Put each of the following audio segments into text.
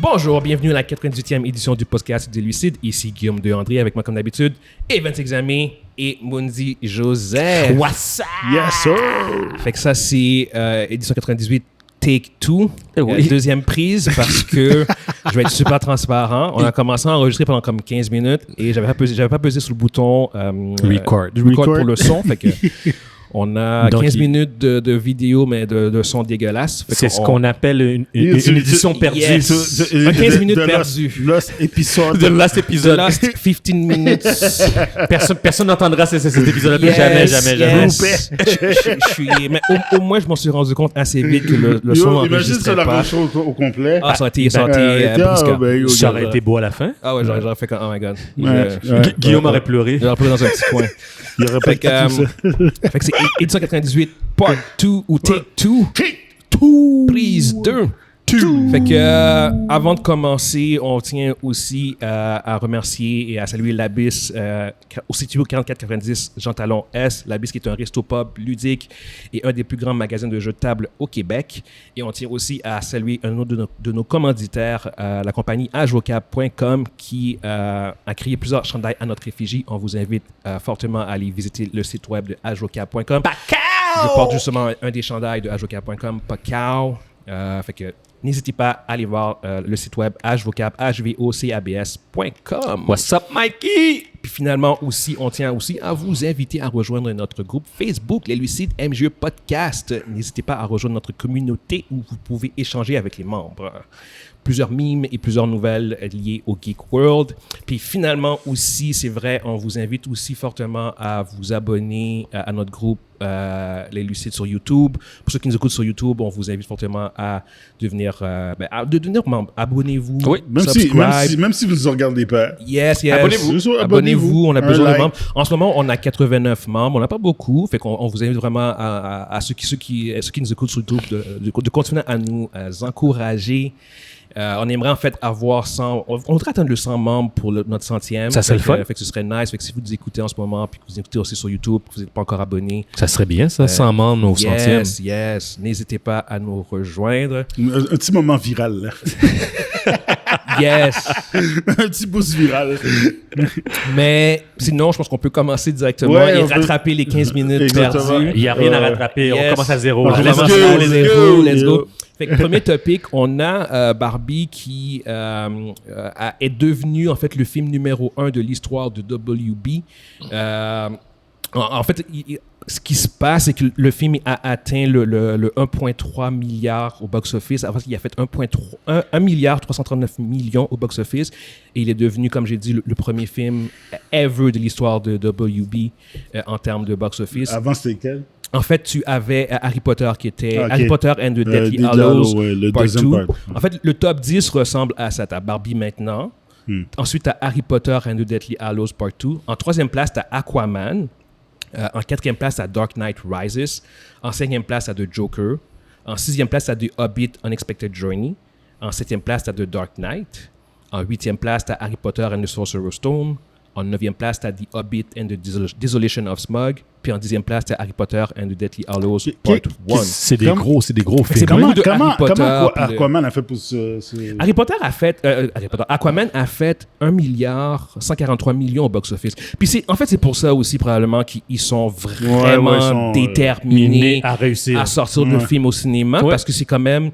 Bonjour, bienvenue à la 98e édition du podcast des Lucides. Ici Guillaume de André avec moi comme d'habitude, Evan Examé et Mundi Joseph. What's up? Yes, sir! Fait que ça, c'est édition 98, take 2, oui. deuxième prise parce que je vais être super transparent. On a commencé à enregistrer pendant comme 15 minutes et j'avais pas pesé sur le bouton record pour le son. Fait que on a 15 minutes de vidéo, mais de son dégueulasse. C'est ce qu'on appelle une édition perdue. Yes. 15 minutes perdues. Lost episode. The Last episode. The Last 15 minutes. Personne n'entendra cet épisode-là. Yes, Jamais. Mais au moins, je m'en suis rendu compte assez vite que le son n'enregistrait pas. Imagine ça la au complet. Ah, ça aurait été beau à la fin. Ah ouais, j'aurais fait comme, oh my God. Guillaume aurait pleuré. J'aurais pleuré dans un petit coin. Il aurait Fait pas tout ça. que c'est édition 98, part 2 ou take 2. Prise 2. Fait que avant de commencer, on tient aussi à remercier et à saluer l'Abyss au studio 4490 Jean Talon S. L'Abyss qui est un resto-pub ludique et un des plus grands magasins de jeux de table au Québec. Et on tient aussi à saluer un autre de nos commanditaires, la compagnie ajocab.com qui a créé plusieurs chandails à notre effigie. On vous invite fortement à aller visiter le site web de ajocab.com. Je porte justement un des chandails de ajocab.com, Pacao. Fait que n'hésitez pas à aller voir le site web hvocabs.com. What's up, Mikey? Puis finalement aussi, on tient aussi à vous inviter à rejoindre notre groupe Facebook, Les Lucides MJE Podcast. N'hésitez pas à rejoindre notre communauté où vous pouvez échanger avec les membres. Plusieurs mimes et plusieurs nouvelles liées au Geek World. Puis finalement aussi, c'est vrai, on vous invite aussi fortement à vous abonner à notre groupe Les Lucides sur YouTube. Pour ceux qui nous écoutent sur YouTube, on vous invite fortement à devenir membre. Abonnez-vous. Oui, même si vous ne nous regardez pas. Yes. Abonnez-vous. On a besoin de membres. En ce moment, on a 89 membres. On n'a pas beaucoup. Fait qu'on vous invite vraiment à ceux qui nous écoutent sur YouTube de continuer à nous encourager. On aimerait en fait avoir 100... On voudrait atteindre le 100 membres pour notre 100e. Ça serait le fun. Fait que ce serait nice. Fait que si vous nous écoutez en ce moment puis que vous écoutez aussi sur YouTube, que vous n'êtes pas encore abonné. Ça serait bien, ça, 100 membres au 100e. Yes. N'hésitez pas à nous rejoindre. Un petit moment viral, là. Yes. Un petit boost viral. Mais sinon, je pense qu'on peut commencer directement et rattraper les 15 minutes perdues. Il n'y a rien à rattraper. Yes. On commence à zéro. Let's go. Fait que premier topic, on a Barbie qui est devenu en fait le film numéro 1 de l'histoire de WB. En fait, ce qui se passe, c'est que le film a atteint le 1,3 milliard au box-office. En fait, il a fait 1 milliard 339 millions au box-office. Et il est devenu, comme j'ai dit, le premier film ever de l'histoire de WB en termes de box-office. Avant, c'était quel? En fait, tu avais Harry Potter qui était Harry Potter and the Deathly Hallows, le part 2. part. En fait, le top 10 ressemble à ça. T'as Barbie maintenant. Ensuite, t'as Harry Potter and the Deathly Hallows part 2. En troisième place, t'as Aquaman. En quatrième place, t'as Dark Knight Rises. En cinquième place, t'as The Joker. En sixième place, t'as The Hobbit Unexpected Journey. En septième place, t'as The Dark Knight. En huitième place, t'as Harry Potter and the Sorcerer's Stone. En 9e place, t'as The Hobbit and the Desolation of Smog. Puis en 10e place, t'as Harry Potter and the Deathly Hallows Part 1. C'est des gros films. Comment Aquaman a fait pour ce... Aquaman a fait 1 milliard 143 millions au box-office. Puis c'est pour ça aussi probablement qu'ils sont vraiment déterminés à réussir à sortir le film au cinéma parce que c'est quand même...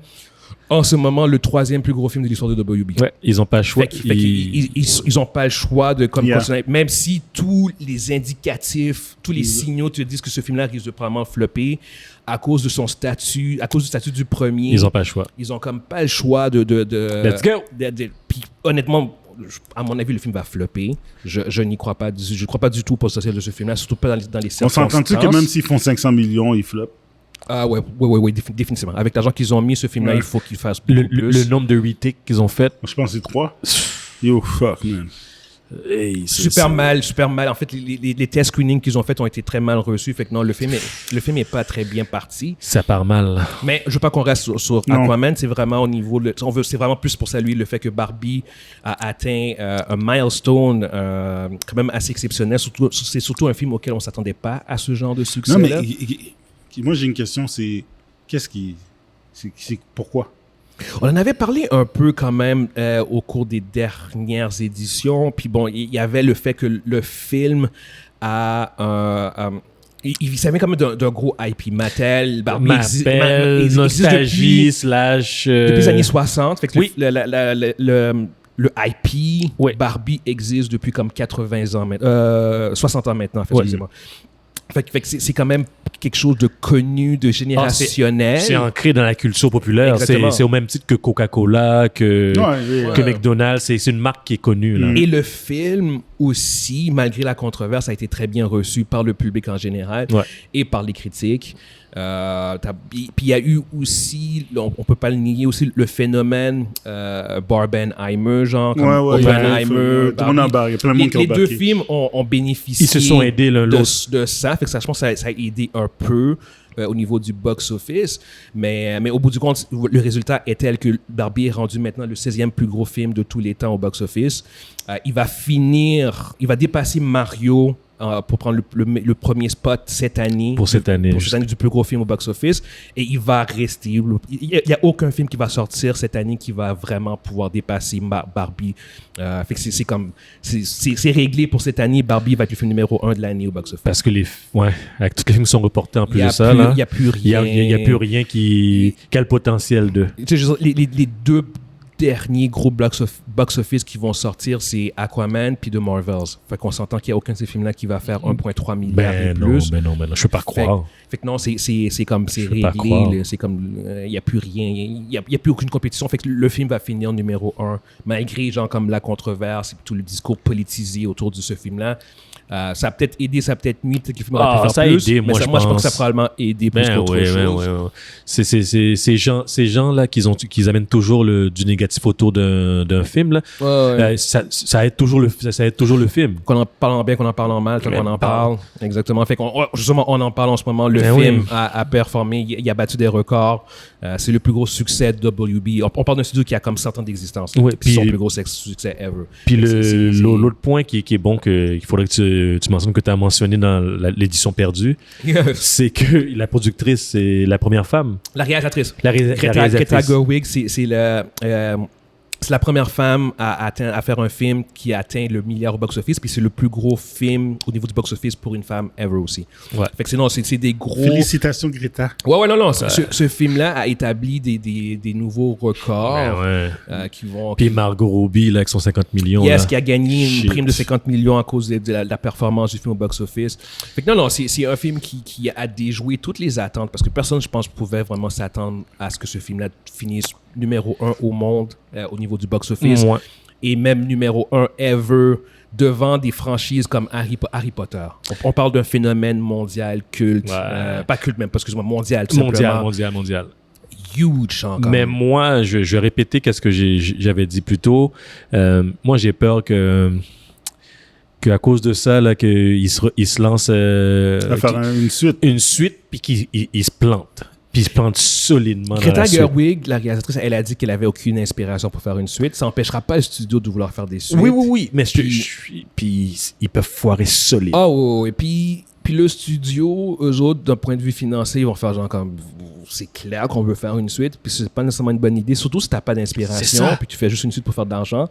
En ce moment, le troisième plus gros film de l'histoire de WB. Ouais, ils n'ont pas le choix. Ils n'ont pas le choix de continuer. Même si tous les indicatifs, tous les signaux te disent que ce film-là risque de probablement flopper à cause de son statut, à cause du statut du premier. Ils n'ont pas le choix. Ils n'ont comme pas le choix de Let's go! Puis honnêtement, à mon avis, le film va flopper. Je n'y crois pas. Je ne crois pas du tout au potentiel de ce film-là, surtout pas dans les circonstances. On s'entend-tu que même s'ils font 500 millions, ils floppent? Ah ouais, définitivement. Avec l'argent qu'ils ont mis, ce film-là, il faut qu'ils fassent beaucoup plus. Le nombre de retakes qu'ils ont fait. Je pense que c'est 3. Yo, fuck, man. Hey, super mal. En fait, les test screenings qu'ils ont fait ont été très mal reçus. Fait que non, le film est pas très bien parti. Ça part mal. Mais je veux pas qu'on reste sur Aquaman. C'est vraiment au niveau, c'est vraiment plus pour saluer le fait que Barbie a atteint un milestone quand même assez exceptionnel. C'est surtout un film auquel on s'attendait pas à ce genre de succès. Non, mais moi j'ai une question. C'est pourquoi? On en avait parlé un peu quand même au cours des dernières éditions. Puis bon, il y avait le fait que le film a il s'avait quand même d'un gros IP. Mattel, Barbie Mattel, nostalgie / depuis les années 60. Fait que oui. Le IP Ouais. Barbie existe depuis comme 80 ans maintenant. 60 ans maintenant, effectivement. Fait que c'est quand même quelque chose de connu, de générationnel. C'est ancré dans la culture populaire. Exactement. C'est au même titre que Coca-Cola, que McDonald's. C'est une marque qui est connue. Là. Et le film aussi, malgré la controverse, a été très bien reçu par le public en général et par les critiques. Puis il y a eu aussi, on peut pas le nier, aussi le phénomène Barbenheimer, genre comme Oppenheimer. Il y a plein de monde qui ont les deux films ont bénéficié. Ils se sont aidés l'un l'autre de ça. Fait que ça, je pense que ça a aidé un peu au niveau du box-office. Mais au bout du compte, le résultat est tel que Barbie est rendu maintenant le 16e plus gros film de tous les temps au box-office. Il va dépasser Mario pour prendre le premier spot cette année. Pour cette année du plus gros film au box-office. Et il va rester. Il n'y a aucun film qui va sortir cette année qui va vraiment pouvoir dépasser Barbie. Fait que c'est réglé pour cette année. Barbie va être le film numéro 1 de l'année au box-office. Parce que avec tous les films qui sont reportés en plus de ça, il n'y a plus rien. Il n'y a plus rien qui a le potentiel de... Tu sais, les deux derniers gros box-office qui vont sortir, c'est Aquaman puis The Marvels. Fait qu'on s'entend qu'il n'y a aucun de ces films-là qui va faire 1,3 milliard et plus. Ben non, je peux pas croire. Fait que non, c'est réglé. C'est comme, il n'y a plus rien. Il n'y a plus aucune compétition. Fait que le film va finir numéro 1, malgré genre comme la controverse et tout le discours politisé autour de ce film-là. Ça a peut-être aidé, ça a peut-être nuit, peut-être que le film aurait pu faire ça plus. a aidé, moi, je pense que ça a probablement aidé plus qu'autre chose. C'est ces gens-là qu'ils amènent toujours du négatif autour d'un film. Là. Ça aide toujours le film. Qu'on en parle en bien, qu'on en parle en mal, qu'on en parle. Exactement. Fait justement, on en parle en ce moment. Le film a performé, il a battu des records. C'est le plus gros succès de WB. On parle d'un studio qui a comme 100 ans d'existence. C'est son plus gros succès ever. Puis l'autre point qui est bon, qu'il faudrait que tu mentionnes, que tu as mentionné dans l'édition perdue, c'est que la productrice, c'est la première femme. La réalisatrice. Greta Gerwig, c'est la première femme à faire un film qui atteint le milliard au box-office, puis c'est le plus gros film au niveau du box-office pour une femme ever aussi. Fait que c'est des gros... Félicitations, Greta. Non. Ce film-là a établi des nouveaux records qui vont... Puis Margot Robbie, là, avec son 50 millions. Qui a gagné une prime de 50 millions à cause de la performance du film au box-office. Fait que non, c'est un film qui a déjoué toutes les attentes, parce que personne, je pense, pouvait vraiment s'attendre à ce que ce film-là finisse numéro 1 au monde au niveau du box-office et même numéro 1 ever devant des franchises comme Harry Potter. On parle d'un phénomène mondial culte, pas culte même, excuse-moi, mondial. Mondial. Huge encore. Mais moi, je vais répéter ce que j'avais dit plus tôt. Moi, j'ai peur que à cause de ça, là, qu'il se lance à faire une suite puis qu'il se plante. Puis il se plante solidement dans la Greta suite. Gerwig, la réalisatrice, elle a dit qu'elle avait aucune inspiration pour faire une suite. Ça n'empêchera pas le studio de vouloir faire des suites. Oui. Mais puis ils peuvent foirer solide. Et puis le studio, eux autres, d'un point de vue financier, ils vont faire genre comme... C'est clair qu'on veut faire une suite, puis c'est pas nécessairement une bonne idée, surtout si t'as pas d'inspiration, puis tu fais juste une suite pour faire de l'argent.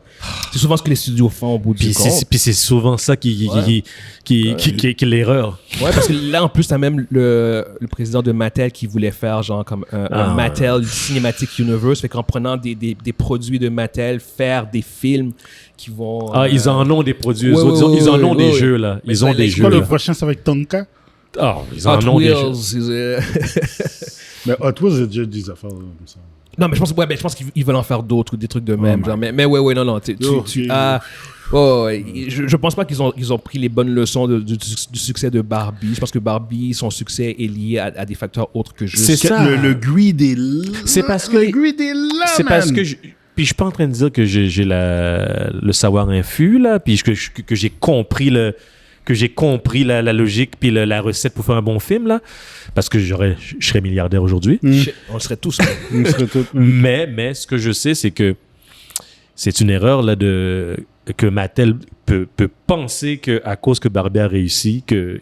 C'est souvent ce que les studios font au bout du compte. Puis c'est souvent ça qui est l'erreur. Ouais, parce que là, en plus, t'as même le président de Mattel qui voulait faire genre comme un Mattel Cinematic Universe, fait qu'en prenant des produits de Mattel, faire des films qui vont... ils en ont des produits, ils en ont des jeux, là. Ils ont des jeux. Le prochain, ça va être Tonka? Ils en ont des jeux. Mais Hot Wheels, j'ai déjà des affaires comme ça. Non, mais je pense qu'ils veulent en faire d'autres ou des trucs de même. Genre, mais non. Je pense pas qu'ils ont pris les bonnes leçons du succès de Barbie. Je pense que Barbie, son succès est lié à des facteurs autres que juste... C'est ça. Le greed est là. C'est parce que... Le greed est là, c'est parce que... Puis je suis pas en train de dire que j'ai le savoir infus, là, puis que j'ai compris la logique puis la recette pour faire un bon film, là, parce que je serais milliardaire aujourd'hui. On le serait tous. Mais ce que je sais, c'est que c'est une erreur là que Mattel peut penser que à cause que Barbie a réussi, que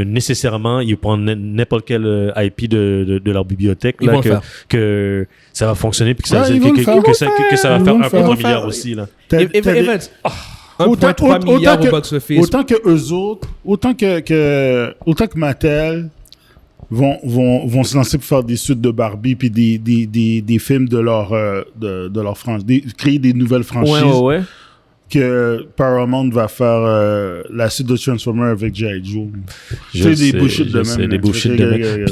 nécessairement ils prennent n'importe quel IP de leur bibliothèque là, que ça va fonctionner puis que ça va faire 1,3 milliard aussi là. 1,3 milliard au box-office. Autant que eux autres, autant que Mattel vont se lancer pour faire des suites de Barbie puis des films de leur franchise, créer des nouvelles franchises. Ouais. Que Paramount va faire la suite de Transformers avec G.I. Joe. C'est des bullshit de même. C'est des bullshit de même.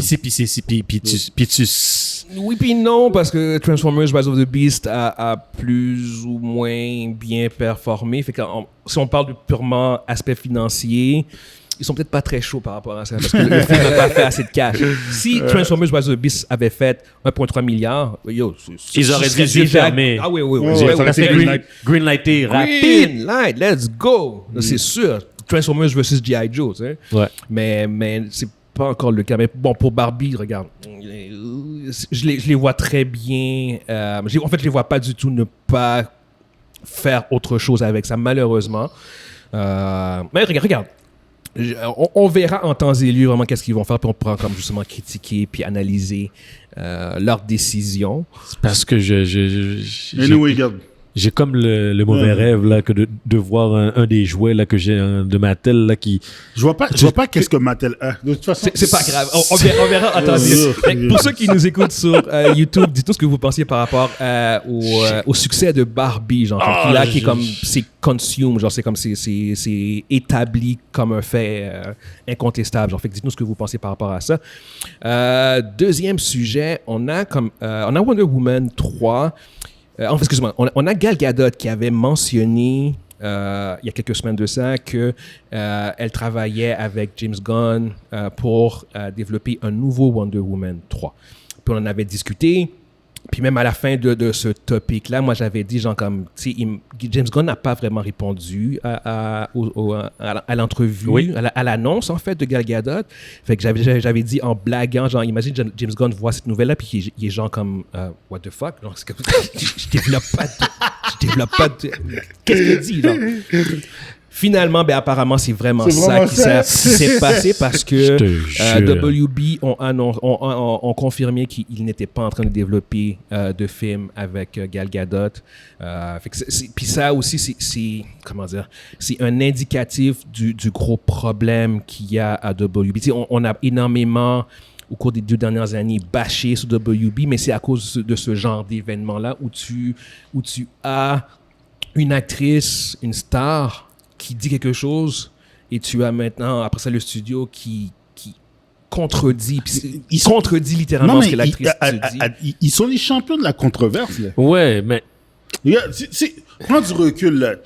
Puis tu... Oui puis non, parce que Transformers Rise of the Beast a plus ou moins bien performé. Fait que si on parle de purement aspect financier, ils sont peut-être pas très chauds par rapport à ça, parce que le film n'a pas fait assez de cash. Si Transformers Rise of the Beast avait fait 1,3 milliard, ils auraient dû les fermer. Ah oui. Greenlighté, rapide. Greenlight, let's go. C'est sûr. Transformers versus G.I. Joe, tu sais. Ouais. Mais c'est pas encore le cas. Mais bon, pour Barbie, regarde, je les vois très bien. En fait, je les vois pas du tout ne pas faire autre chose avec ça, malheureusement. Mais regarde. On verra en temps et lieu vraiment qu'est-ce qu'ils vont faire, puis on pourra comme justement critiquer puis analyser leurs décisions. Parce que j'ai comme le mauvais rêve là que de voir un des jouets là que j'ai de Mattel là qui je vois pas qu'est-ce que Mattel a de toute façon. C'est pas grave, on verra en temps et lieu. Pour ceux qui nous écoutent sur YouTube, dites-nous ce que vous pensiez par rapport au succès de Barbie, genre qui est comme c'est consume, genre c'est comme c'est établi comme un fait incontestable, genre fait que dites-nous ce que vous pensez par rapport à ça. Deuxième sujet, on a Wonder Woman 3. Excuse-moi, on a Gal Gadot qui avait mentionné il y a quelques semaines de ça qu'elle travaillait avec James Gunn pour développer un nouveau Wonder Woman 3. Puis on en avait discuté. Puis même à la fin de ce topic-là, moi j'avais dit genre comme, tu sais, James Gunn n'a pas vraiment répondu à l'entrevue, oui. à l'annonce en fait de Gal Gadot. Fait que j'avais dit en blaguant, genre imagine James Gunn voit cette nouvelle-là puis il est genre comme what the fuck, genre, c'est comme, je développe pas de qu'est-ce qu'il dit genre. Finalement, ben apparemment, c'est vraiment ça qui s'est passé parce que WB ont confirmé qu'ils n'étaient pas en train de développer de film avec Gal Gadot. Puis ça aussi, c'est un indicatif du gros problème qu'il y a à WB. On a énormément, au cours des 2 dernières années, bâché sur WB, mais c'est à cause de ce genre d'événement-là où tu as une actrice, une star qui dit quelque chose et tu as maintenant, après ça, le studio qui contredit. Il contredit littéralement ce que l'actrice dit. Ils sont les champions de la controverse. Là. Ouais, mais... Prends du recul. Là.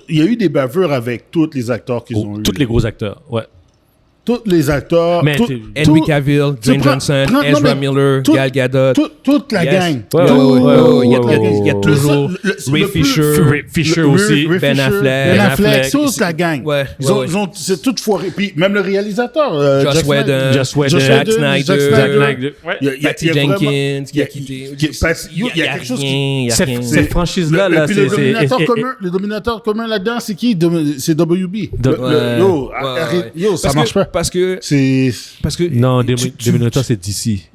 Il y a eu des bavures avec tous les acteurs qu'ils ont eu. Tous les gros acteurs, ouais. Tous les acteurs. Henry Cavill, Dwayne Johnson, Ezra Miller, Gal Gadot. Toute la gang. Il y a toujours Ray Fisher aussi. Ben Affleck. Toute la gang. C'est tout foiré. Puis même le réalisateur. Joss Whedon. Zack Snyder. Patty Jenkins qui a quitté. Il y a quelque chose qui... Cette franchise-là, puis le dominateur commun là-dedans, c'est qui? C'est WB. Ça marche pas. Parce que non, Dominator c'est DC.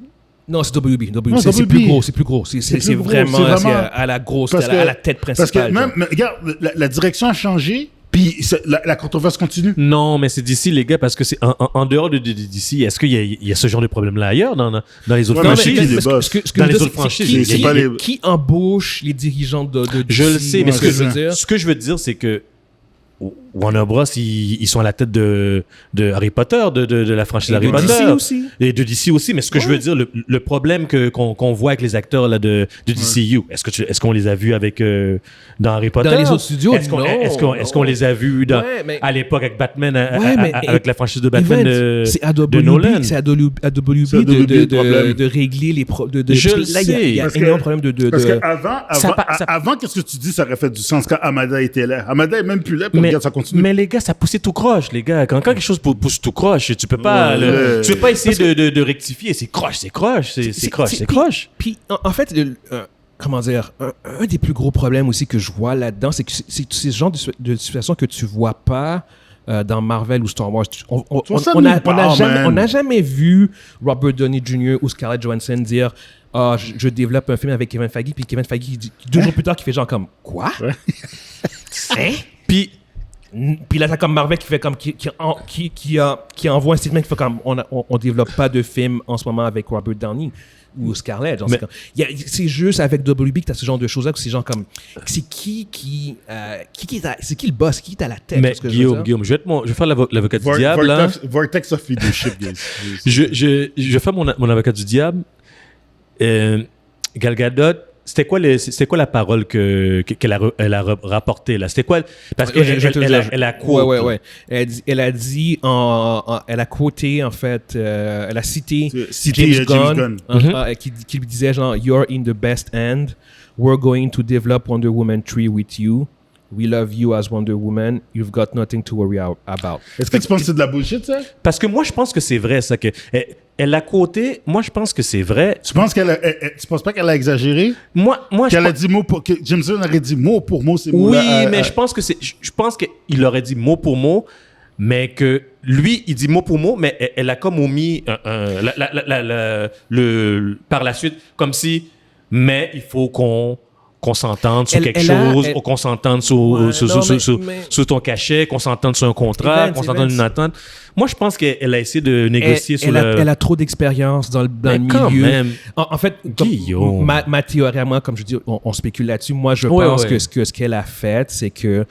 Non, c'est WB. C'est plus gros. C'est vraiment à la grosse, à la tête principale. Parce que même, regarde, la direction a changé, puis la controverse continue. Non, mais c'est DC, les gars, parce que c'est en dehors de DC, est-ce qu'il y a ce genre de problème-là ailleurs dans les autres franchises? Dans les autres franchises, qui embauche les dirigeants de DC? Je le sais, mais ce que je veux dire, c'est que Warner Bros, ils sont à la tête de Harry Potter, de la franchise Harry Potter. DC aussi. Et de DC aussi. Mais ce que je veux dire, le problème qu'on voit avec les acteurs là, de DCU, est-ce qu'on les a vus avec dans Harry Potter? Dans les autres studios, Est-ce qu'on les a vus à l'époque avec Batman, avec la franchise de Batman de Nolan? C'est à WB de régler les problèmes. Là, il y a énormément de problèmes Parce qu'avant, qu'est-ce que tu dis, ça aurait fait du sens quand Hamada était là. Hamada est même plus là, pour ça continue. Mais les gars, ça poussait tout croche, les gars. Quand quelque chose pousse tout croche, tu peux pas essayer de rectifier. C'est croche. Puis, en fait, comment dire, un des plus gros problèmes aussi que je vois là-dedans, c'est que c'est ce genre de situation que tu vois pas dans Marvel ou Star Wars. On n'a jamais vu Robert Downey Jr. ou Scarlett Johansson dire je développe un film avec Kevin Feige, puis Kevin Feige dit 2 jours plus tard qui fait genre comme quoi? Hein? Puis là, t'as comme Marvel qui fait comme qui envoie un statement qui fait comme on développe pas de film en ce moment avec Robert Downey ou Scarlett. Genre, c'est juste avec WB que t'as ce genre de choses-là, que c'est genre comme c'est qui le boss, qui est à la tête. Mais Guillaume, je vais faire l'avocat du diable. Vortex of leadership, guys. je vais faire mon avocat du diable. Gal Gadot, c'était quoi la parole qu'elle a rapportée là? C'était quoi? Parce que elle a quoté. Ouais. Elle a dit elle a quoté en fait, elle a cité James Gunn. Qui lui disait genre you're in the best hand. We're going to develop Wonder Woman 3 with you. We love you as Wonder Woman. You've got nothing to worry about. Est-ce que tu penses que c'est de la bullshit, ça? Parce que moi, je pense que c'est vrai, ça. Elle a quoté. Moi, je pense que c'est vrai. Tu penses tu penses pas qu'elle a exagéré? Moi, qu'elle a dit que James Gunn aurait dit mot pour mot ces mots-là. Oui, mais je pense qu'il aurait dit mot pour mot, mais que lui, il dit mot pour mot, mais elle a comme omis par la suite, comme si, mais il faut qu'on s'entende sur quelque chose, qu'on s'entende sur ton cachet, qu'on s'entende sur un contrat, qu'on s'entende une attente. Moi, je pense qu'elle a essayé de négocier elle a trop d'expérience dans le milieu. Même. En fait, ma théorie à moi, comme je dis, on spécule là-dessus. Moi, je pense que ce qu'elle a fait, c'est que...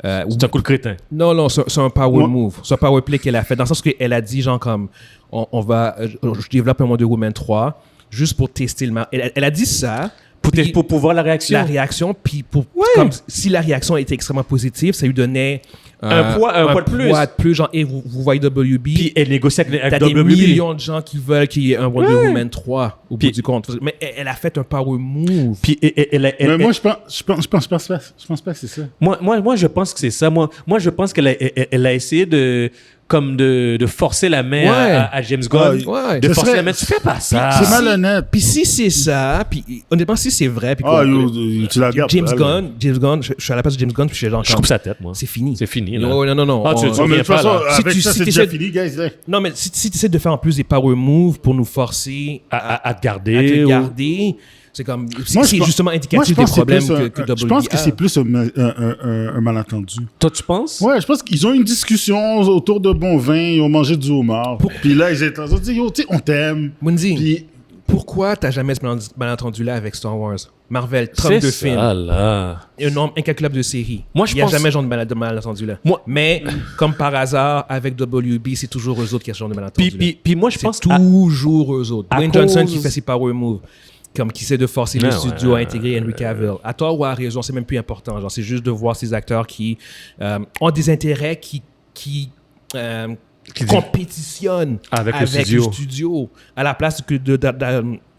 c'est un coup de crétin. Non, c'est un power move. C'est un power play qu'elle a fait. Dans le sens qu'elle a dit, genre, comme, je développe un Wonder Woman 3 juste pour tester le marché. Elle a dit ça... Pour voir la réaction. Puis comme si la réaction était extrêmement positive, ça lui donnait un poids de plus. Genre, vous voyez WB. Puis elle négocie avec WB. T'as des millions de gens qui veulent qu'il y ait un Wonder Woman 3 au bout du compte. Mais elle a fait un power move. Puis mais moi, je pense pas que c'est ça. Moi, je pense que c'est ça. Moi, je pense qu'elle a essayé de forcer la main à James Gunn. De forcer la main. Tu fais pas ça. C'est malhonnête. Puis si c'est ça, puis honnêtement, si c'est vrai, puis tu la regardes. James Gunn, je suis à la place de James Gunn, puis je suis genre... Je coupe sa tête, moi. C'est fini. C'est fini. Non. Mais de toute façon, avec ça, c'est déjà fini, guys. Non, mais si tu essaies de faire en plus des power moves pour nous forcer à te garder... C'est comme... C'est justement indicatif des problèmes que WB Je pense que c'est plus un malentendu. Toi, tu penses? Ouais, je pense qu'ils ont une discussion autour de bon vin, ils ont mangé du homard. Puis là, ils étaient en train de dire, yo, tu sais, on t'aime. Mundi, pourquoi t'as jamais ce malentendu-là avec Star Wars? Marvel, 32 films. Là. Un nombre incalculable de séries. Il n'y a jamais genre de malentendu-là. Mais, comme par hasard, avec WB, c'est toujours eux autres qui ont ce genre de malentendu. Puis moi, je pense toujours eux autres. Dwayne Johnson qui fait ses power moves. Comme qui essaie de forcer le studio à intégrer Henry Cavill. À tort ou à raison, c'est même plus important. Genre, c'est juste de voir ces acteurs qui ont des intérêts qui compétitionnent avec le studio. À la place que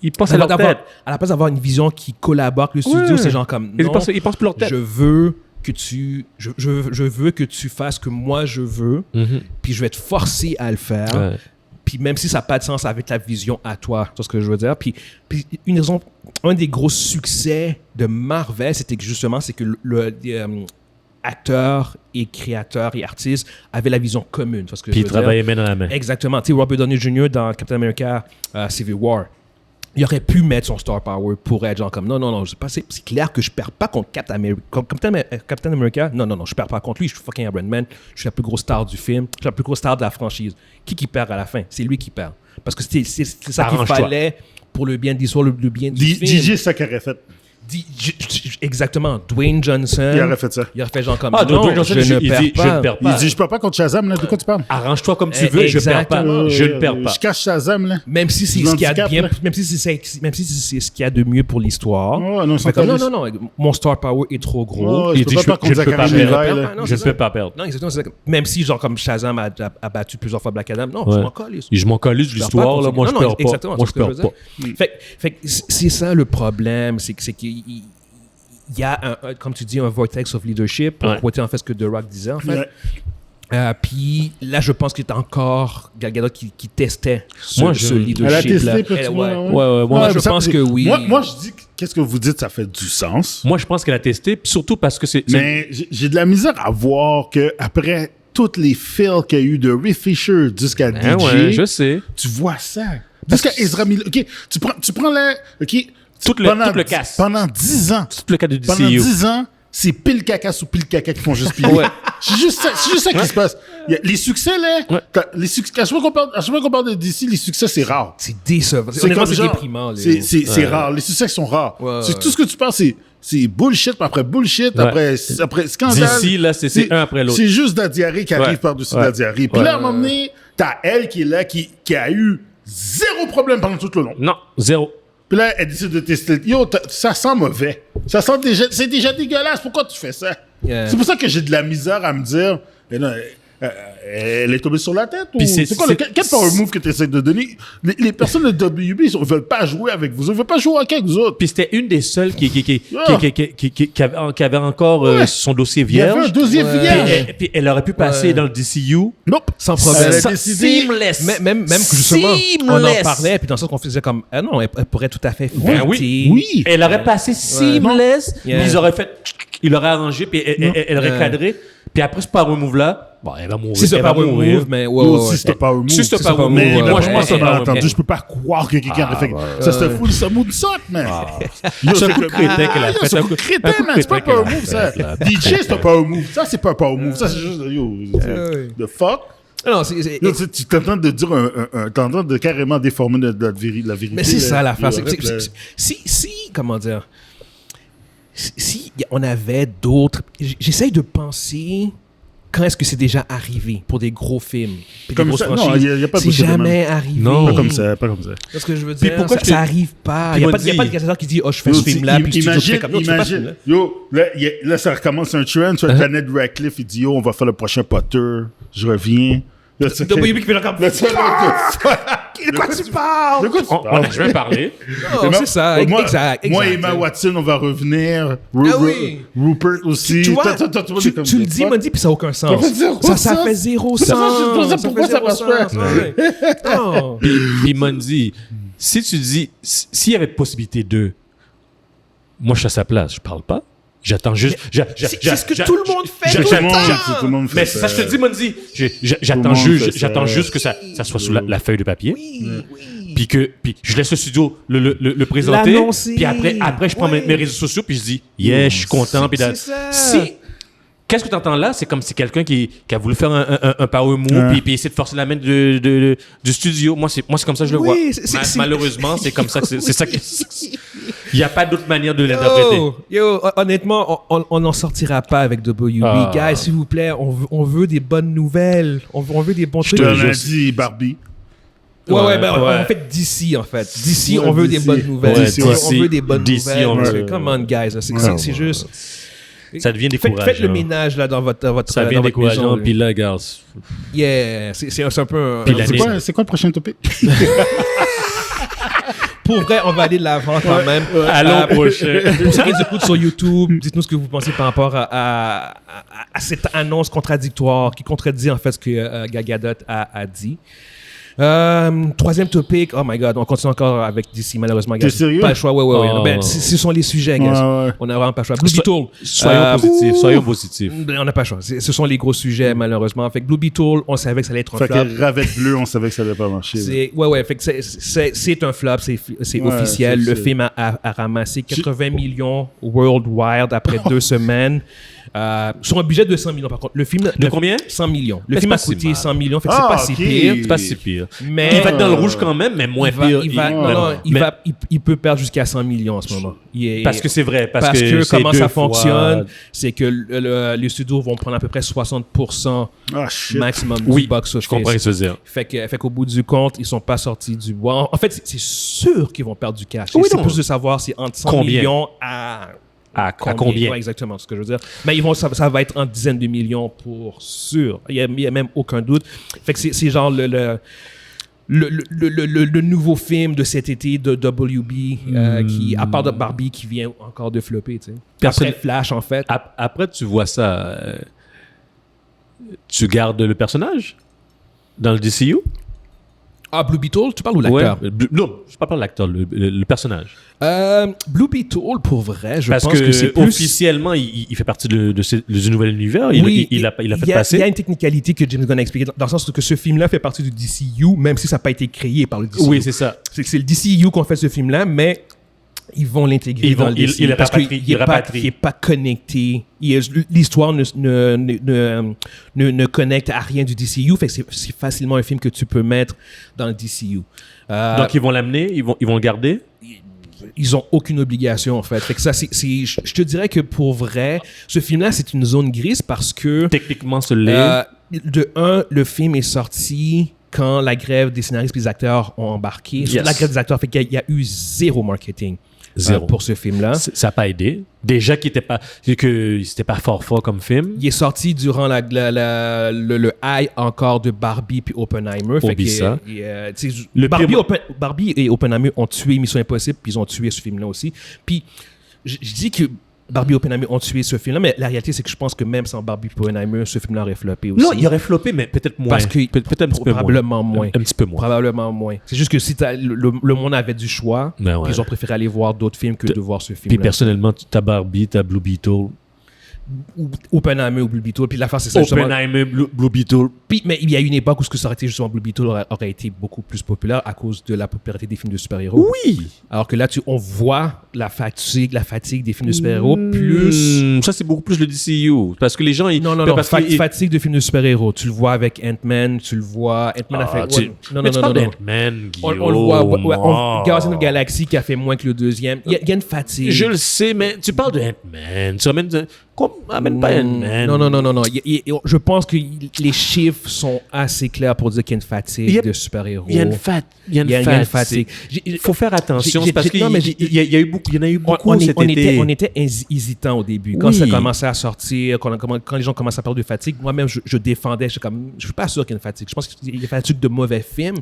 ils pensent à leur tête. À la place d'avoir une vision qui collabore avec le studio, c'est genre comme non, ils pensent pour leur tête. Je veux que tu fasses ce que moi je veux, puis je vais te forcer à le faire. Ouais. Puis même si ça n'a pas de sens avec la vision à toi, c'est ce que je veux dire. Puis un des gros succès de Marvel, c'était que justement, c'est que acteurs et créateurs et artistes avaient la vision commune. Puis ils travaillaient main dans la main. Exactement. Tu sais, Robert Downey Jr. dans Captain America Civil War, il aurait pu mettre son star power pour être genre comme non, c'est clair que je perds pas contre Captain America. Non, je perds pas contre lui. Je suis fucking Iron Man. Je suis la plus grosse star du film. Je suis la plus grosse star de la franchise. Qui perd à la fin? C'est lui qui perd. Parce que c'est ça qu'il fallait pour le bien de l'histoire, le bien du film. DJ, c'est ça qu'il aurait fait. Exactement. Dwayne Johnson. Il aurait fait ça. Il aurait fait genre comme Dwayne Johnson, je ne perds pas. Il dit je perds pas contre Shazam, là. De quoi tu parles? Arrange-toi comme tu veux, je perds pas. Je ne perds pas. Je cache Shazam, là. Même si c'est ce qu'il y a de bien, même si c'est ce qu'il y a de mieux pour l'histoire. Non, mon star power est trop gros. Il dit je ne peux pas perdre. Non, exactement. Même si genre comme Shazam a battu plusieurs fois Black Adam, non, je m'en calisse. Je m'en calisse de l'histoire, là. Moi, je perds pas. Moi, je perds pas. Fait que c'est ça le problème, c'est qu'il y a, comme tu dis, un vortex of leadership, pour quoter en fait ce que The Rock disait, en fait. Puis là, je pense que c'est encore Gal Gadot qui testait ce Elle a leadership-là. testé petit Ouais. Moi, je pense que oui. Moi, je dis, qu'est-ce que vous dites, ça fait du sens. Moi, je pense qu'elle a testé, puis surtout parce que c'est... Mais j'ai de la misère à voir que après toutes les fails qu'il y a eu de Ray Fisher jusqu'à DJ, ouais, je sais. tu vois ça. Jusqu'à Ezra Miller. OK, tu prends la... OK, Tout le cast. Pendant 10 ans. Tout le cas de Pendant DCU. 10 ans, c'est pile caca sous pile caca qui font juste piller. Ouais. C'est juste ça qui se passe. Les succès, là, Ouais. à chaque fois qu'on parle de DC, les succès, c'est rare. C'est décevant. C'est Honnêtement, comme c'est genre, déprimant. là. c'est rare. Les succès sont rares. Ouais, C'est ouais. tout ce que tu penses, c'est bullshit, après bullshit, après scandale. DC, là, c'est un après l'autre. C'est juste la diarrhée qui arrive Ouais. par-dessus Ouais. la diarrhée. Puis là, à un moment donné, t'as elle qui est là, qui a eu zéro problème pendant tout le long. Non, zéro. Puis là, elle décide de tester. Yo, ça sent mauvais. Ça sent déjà... C'est déjà dégueulasse. Pourquoi tu fais ça? Yeah. C'est pour ça que j'ai de la misère à me dire... eh non, elle est tombée sur la tête? Ou... Puis c'est- C'est quoi, c'est- quel power move que tu essaies de donner? Les personnes de WB, ils veulent pas jouer avec vous. Ils veulent pas jouer au hockey avec vous autres. Puis c'était une des seules qui Ah. avait encore Ouais. son dossier Il y avait un vierge. deuxième Ouais. vierge. Puis elle aurait pu passer Ouais. dans le DCU. Nope. Sans problème. Elle a Sans- décidé... Seamless. Même que justement, on en Seamless. parlait, puis dans le sens qu'on faisait comme, ah non, elle pourrait tout à fait Ben oui. fitter. Oui. Elle aurait passé seamless. Yeah. Puis ils auraient fait... Il aurait arrangé, puis elle aurait Yeah. cadré. Puis après ce power move-là, bon, elle va mourir. Si c'est elle pas va un mourir. move, mais Yo, ouais, ouais. si c'était pas un move. Si c'était pas un move, Mais moi, je moi, pense ça que m'a c'est entendu. pas Je peux pas croire que quelqu'un a fait... Ça, c'est full, ça moonsault, man. Yo, C'est un coup de crétin qu'elle a Yo, fait. c'est un coup de crétin, man. C'est pas un power move, ça. DJ, c'est un power move. Ça, c'est pas un power move. Ça, c'est juste... Yo, the fuck? Non, Yo, tu t'entends de dire t'entends de carrément déformer la vérité. mais c'est ça l'affaire. Yo, arrête, là. Si, comment dire, si on avait d'autres, j'essaye de penser quand est-ce que c'est déjà arrivé pour des gros films, puis des Comme grosses ça, non, franchises. y a pas de c'est possible de jamais arrivé. Non. Pas comme ça, pas comme ça. C'est ce que je veux Puis dire. pourquoi ça je te- arrive pas. Puis Il n'y a, on pas- y a dit- pas de réalisateur qui dit, oh, je fais Yo, ce film-là, puis le studio fait comme, non, tu fais pas ce film-là. Yo, là, ça recommence un trend sur Daniel Radcliffe. Il dit, yo, on va faire le prochain Potter. Je reviens. Là, tu WB qui fait comme, Là, tu fais de quoi tu parles? de quoi tu On parles? a jamais parlé. Non, c'est ça, Moi, exact. Moi et Emma Watson, on va revenir. Ah oui. Rupert aussi. Tu vois, Toi, vois, tu comme le the dis, fuck. Mondi, puis ça n'a aucun sens. fait zéro Ça sens. fait zéro C'est ça, sens. je sais pas pourquoi fait ça zéro passe pas. sens, ouais. Non. Puis Mondi, si tu dis, s'il y avait possibilité d'eux, moi je suis à sa place, je parle pas. J'attends juste. C'est ce que tout le monde fait Tout tout le monde, le temps. tout le monde fait Mais ça, je te dis, Mondi, Tout le j'attends monde juste, fait ça. j'attends juste que ça soit sous la feuille de papier. Oui, oui. Puis je laisse le studio le présenter. L'annoncer. Puis après, je prends Ouais. mes réseaux sociaux, puis je dis, yeah, je suis content. Puis C'est ça. si. Qu'est-ce que tu entends là? C'est comme si quelqu'un qui a voulu faire un power move puis essayer de forcer la main du studio. Moi, c'est comme ça que je le Oui, vois. c'est- Malheureusement, c'est comme ça que c'est ça. Il n'y a pas d'autre manière de l'interpréter. Yo, honnêtement, on n'en sortira pas avec WB. Ah. Guys, s'il vous plaît, on veut des bonnes nouvelles. On veut des bons Je trucs. te l'ai dit, Barbie. Ouais, ben, Ouais. en fait, d'ici, en fait. D'ici, Ouais, on veut DC. des bonnes nouvelles. Ouais, on veut des bonnes DC, nouvelles. on veut- Come on, guys. C'est juste... Ça devient Faites décourageant. le ménage là, dans votre Ça devient dans votre décourageant. maison, Puis là, regarde. Yeah, c'est un peu... Puis un- l'année- C'est quoi le prochain topic? Pour vrai, on va aller de l'avant quand même. Allons prochain. Pour ceux qui nous écoutent sur YouTube, dites-nous ce que vous pensez par rapport à cette annonce contradictoire qui contredit en fait ce que Gal Gadot a dit. Troisième topic, oh my god, on continue encore avec DC malheureusement. T'es guys. sérieux? Pas le choix, ouais. Oh. Ben, ce sont les sujets, guys. Ouais. On n'a vraiment pas le choix. Blue Beetle. Soyons positifs. On n'a pas le choix. Ce sont les gros sujets malheureusement. Fait que Blue Beetle, on savait que ça allait être un Fait flop. que Ravette Bleu, on savait que ça allait pas marcher. Ouais, fait que c'est un flop, c'est Ouais, officiel. c'est- Le film a ramassé 80 millions worldwide après 2 semaines. Sur un budget de 100 millions, par contre. Le film... De combien? 100 millions. Le Mais film c'est a pas si coûté mal. 100 millions, fait que Ah, c'est pas ok. si pire. C'est pas si pire. Mais Il va être dans le rouge quand même, mais moins pire. millions en ce moment. Parce que c'est vrai. Parce que c'est comment deux ça fois- fonctionne, c'est que les studios vont prendre à peu près 60% Ah, shit. maximum Oui, du box office. je comprends ce que tu veux dire. Fait qu'au bout du compte, ils sont pas sortis du bois. En fait, c'est sûr qu'ils vont perdre du cash. Oui, c'est non. plus de savoir si entre 100 Combien? millions à combien? Ouais, exactement, c'est ce que je veux dire. Mais ça va être en dizaines de millions pour sûr. Il y a même aucun doute. Fait que c'est genre le nouveau film de cet été de WB qui, à part de Barbie, qui vient encore de flopper, tu sais. Personne- Après Flash, en fait. Après, tu vois ça. tu gardes le personnage dans le DCU? Ah, Blue Beetle, tu parles ou l'acteur? Ouais. Non, je parle pas de l'acteur, le personnage. Blue Beetle, pour vrai, je Parce pense que c'est plus... officiellement, il fait partie du nouvel univers. Oui, Il a fait il passer. y a une technicalité que James Gunn a expliquée dans le sens que ce film-là fait partie du DCU, même si ça n'a pas été créé par le DCU. Oui, c'est ça. C'est le DCU qu'on fait ce film-là, mais ils vont l'intégrer dans le DCU. Il parce qu'il n'est pas connecté. L'histoire ne connecte à rien du DCU, fait que c'est facilement un film que tu peux mettre dans le DCU. Donc, ils vont l'amener, ils vont le garder? Ils ont aucune obligation, en fait. Fait que ça, je te dirais que pour vrai, ce film-là, c'est une zone grise parce que... Techniquement, ce l'est. De un, le film est sorti quand la grève des scénaristes et des acteurs ont embarqué. Yes. La grève des acteurs fait qu'il y a eu zéro marketing. Zéro. Pour ce film-là. Ça n'a pas aidé. Déjà qu'il n'était pas fort comme film. Il est sorti durant le high encore de Barbie puis Oppenheimer. Oublie ça. Barbie et Oppenheimer ont tué Mission Impossible puis ils ont tué ce film-là aussi. Puis je dis que Barbie et Oppenheimer ont tué ce film-là, mais la réalité, c'est que je pense que même sans Barbie et Oppenheimer, ce film-là aurait floppé aussi. Non, il aurait floppé, mais peut-être moins. Parce que peut-être un petit peu probablement moins. Un petit peu moins. Probablement moins. C'est juste que si le monde avait du choix, Ben ouais. ils ont préféré aller voir d'autres films que de voir ce film-là. Puis personnellement, t'as Barbie, t'as Blue Beetle. Oppenheimer ou Blue Beetle. Puis l'affaire, c'est ça. Oppenheimer, Blue Beetle. Puis, mais il y a une époque où ce que ça aurait été justement Blue Beetle aurait été beaucoup plus populaire à cause de la popularité des films de super-héros. Oui! Alors que là, on voit la fatigue des films de super-héros plus... Ça, c'est beaucoup plus le DCU. Parce que les gens... Non. Fatigue de films de super-héros. Tu le vois avec Ant-Man, tu le vois... Ant-Man a fait... Non. Ant-Man, on le voit. Guardians of the Galaxy qui a fait moins que le deuxième. Il y a une fatigue. Je le sais, mais tu parles de Ant-Man. Tu amènes pas Ant-Man. Non. Je pense que les chiffres sont assez clairs pour dire qu'il y a une fatigue de super-héros. Il y a une fatigue. Il faut faire attention parce qu'il y en a eu beaucoup cet été. On était hésitant au début. Quand ça commençait à sortir, quand les gens commençaient à parler de fatigue, moi-même, je défendais. Je suis pas sûr qu'il y ait une fatigue. Je pense qu'il y a une fatigue de mauvais films,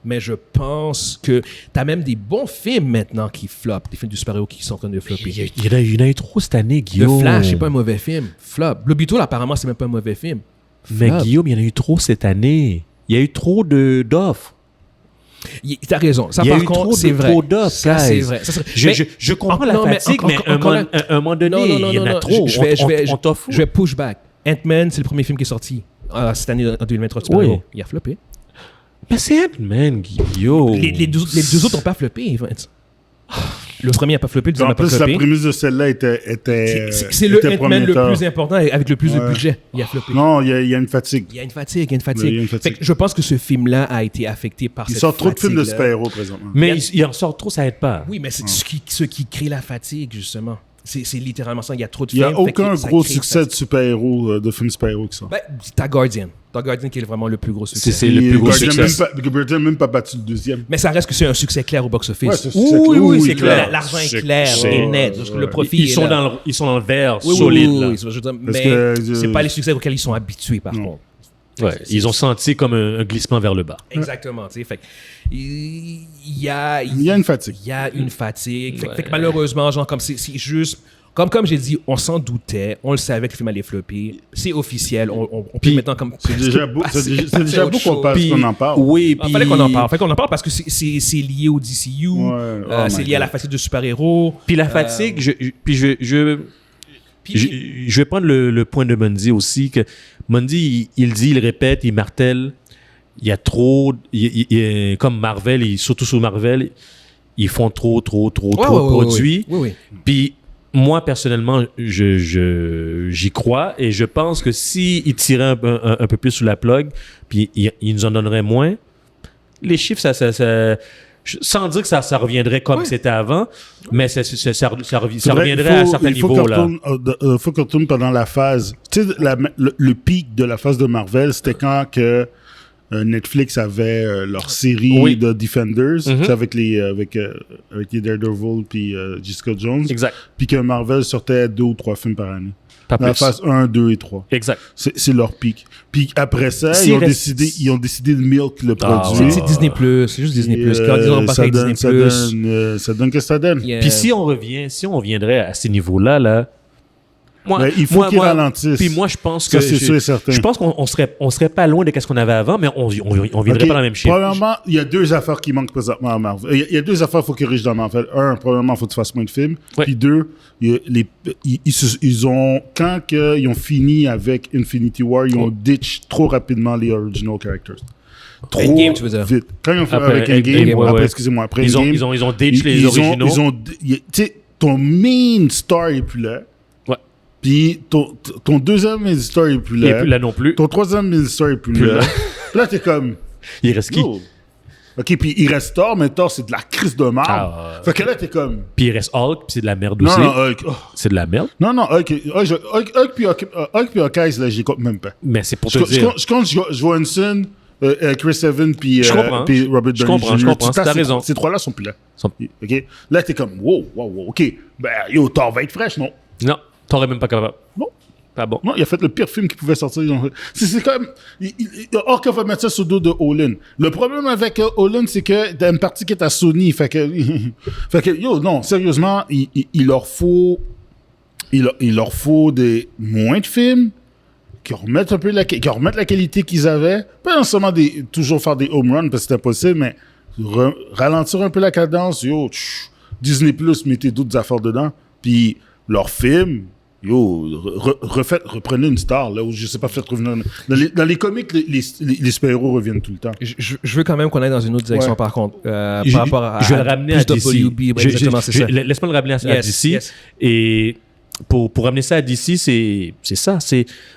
mais je pense que tu as même des bons films maintenant qui floppent, des films de super-héros qui sont en train de flopper. Il y en a eu trop cette année, Guillaume. Le Flash, c'est pas un mauvais film. Flop. Blue Beetle, apparemment, c'est même pas un mauvais film. Mais Guillaume, il y en a eu trop cette année. Il y a eu trop d'offres. T'as raison. Ça, par contre, c'est vrai. Trop d'offres, ça, c'est vrai. Je comprends la fatigue, mais à un moment donné, il y en a trop. Je vais push back. Ant-Man, c'est le premier film qui est sorti cette année en 2023. Oui. Il a floppé. Mais c'est Ant-Man, Guillaume. Les deux autres n'ont pas floppé, Le premier n'a pas floppé, le deuxième n'a pas floppé. En plus, la prémisse de celle-là était c'est le Ant-Man le plus important avec le plus de budget. Il a floppé. Non, il y a une fatigue. Il y a une fatigue. Fait que je pense que ce film-là a été affecté par cette fatigue. Il sort trop de films de super-héros présentement. Mais il en sort trop, ça aide pas. Oui, mais c'est ce qui crée la fatigue, justement. C'est littéralement ça. Il y a trop de films. Il n'y a aucun gros succès de super-héros, de films super-héros qui sort. T'as Guardian. T'as Guardian qui est vraiment le plus gros succès. C'est le plus gros succès. Guardian n'a même pas battu le deuxième. Mais ça reste que c'est un succès clair au box-office. Oui, c'est clair. L'argent est clair et net. Le profit ils sont dans le vert solide. Oui, mais c'est pas les succès auxquels ils sont habitués, par contre. Ouais, ils ont senti comme un glissement vers le bas. Exactement. Fait il y a une fatigue. Il y a une fatigue. Fait que malheureusement, genre, comme c'est juste... Comme j'ai dit, on s'en doutait, on le savait que le film allait flopper, c'est officiel, on peut maintenant comme... C'est déjà beau qu'on en parle. Oui, il fallait qu'on en parle. Fallait qu'on en parle parce que c'est lié au DCU, c'est lié à la fatigue de super-héros. Puis la fatigue, je vais prendre le point de Mundi aussi, que Mundi, il répète, il martèle, il y a trop... comme Marvel, surtout sur Marvel, ils font trop de produits. Oui. Puis moi, personnellement, j'y crois et je pense que s'ils tiraient un peu plus sous la plug, puis ils nous en donneraient moins, les chiffres, sans dire que ça reviendrait comme c'était avant, mais ça reviendrait à un certain niveau. Il faut qu'on tourne pendant la phase. Tu sais, le pic de la phase de Marvel, c'était quand que Netflix avait leur série de Defenders, avec les Daredevil puis Jessica Jones. Exact. Puis que Marvel sortait 2 ou 3 films par année. Pas dans la phase 1, 2 et 3. Exact. C'est leur pic. Puis après ça, ils ont décidé de milk le produit. C'est Disney+, c'est juste Disney+. Ça donne que ça donne. Puis si on reviendrait à ces niveaux-là, Mais il faut qu'ils ralentissent. Puis moi, je pense Ça, que c'est sûr et certain. je pense qu'on serait pas loin de ce qu'on avait avant, mais on viendrait Ok, pas dans le même chiffre. Premièrement, il y a 2 affaires qui manquent présentement à Marvel. Il y a 2 affaires qu'il faut qu'ils corrigent dans Marvel. Un, premièrement, il faut que tu fasses moins de films. Ouais. Puis 2, ils ont, quand ils ont fini avec Infinity War, ils ont ditch trop rapidement les original characters. Trop Endgame, tu veux dire? vite. Quand ils ont fait Après avec Endgame, Endgame, ouais, après, ouais. excusez-moi, après Ils Endgame, ont ditch les originaux. tu sais, ton main star est plus là. Ouais. Puis ton deuxième main star est plus Il est là. plus là non plus. Ton troisième main star est plus Plus là. là. Puis là, t'es comme... Il reste qui? Yo. OK, puis il reste Thor, mais Thor, c'est de la crise de marde. Ah, Fait que là, t'es comme... Puis il reste Hulk, puis c'est de la merde Non, aussi. non, Hulk. Oh. C'est de la merde. Non, Hulk puis Hawkeye, là, j'y compte même pas. Mais c'est pour Je te dire. compte Johansson, Chris Evans, puis Je comprends. puis Robert Je Downey comprends, je Jr. comprends, t'as raison. Ces 3-là sont plus là. Sont- OK? Là, t'es comme, wow, OK. Ben, yo, Thor va être fraîche, non? Non, t'aurais même pas capable. Non. Pas bon. Non, il a fait le pire film qui pouvait sortir. C'est comme... Or qu'on va mettre ça sur le dos de Olin. Le problème avec Olin, c'est que t'as une partie qui est à Sony. Fait que, yo, non, sérieusement, il leur faut... Il leur faut moins de films qui remettent un peu qui remettent la qualité qu'ils avaient. Pas seulement toujours faire des home runs parce que c'est impossible, mais ralentir un peu la cadence. Yo, Disney+, mettez d'autres affaires dedans. Puis leurs films... Yo, reprenez une star, là, où je sais pas, faites revenir... Dans les comics, les super-héros reviennent tout le temps. Je veux quand même qu'on aille dans une autre direction, Ouais. par contre. Par Je rapport à... je vais le ramener à plus DC. WB, ouais, exactement, c'est ça. Laisse-moi le ramener à Yes, DC. yes. Et pour ramener ça à DC, c'est ça.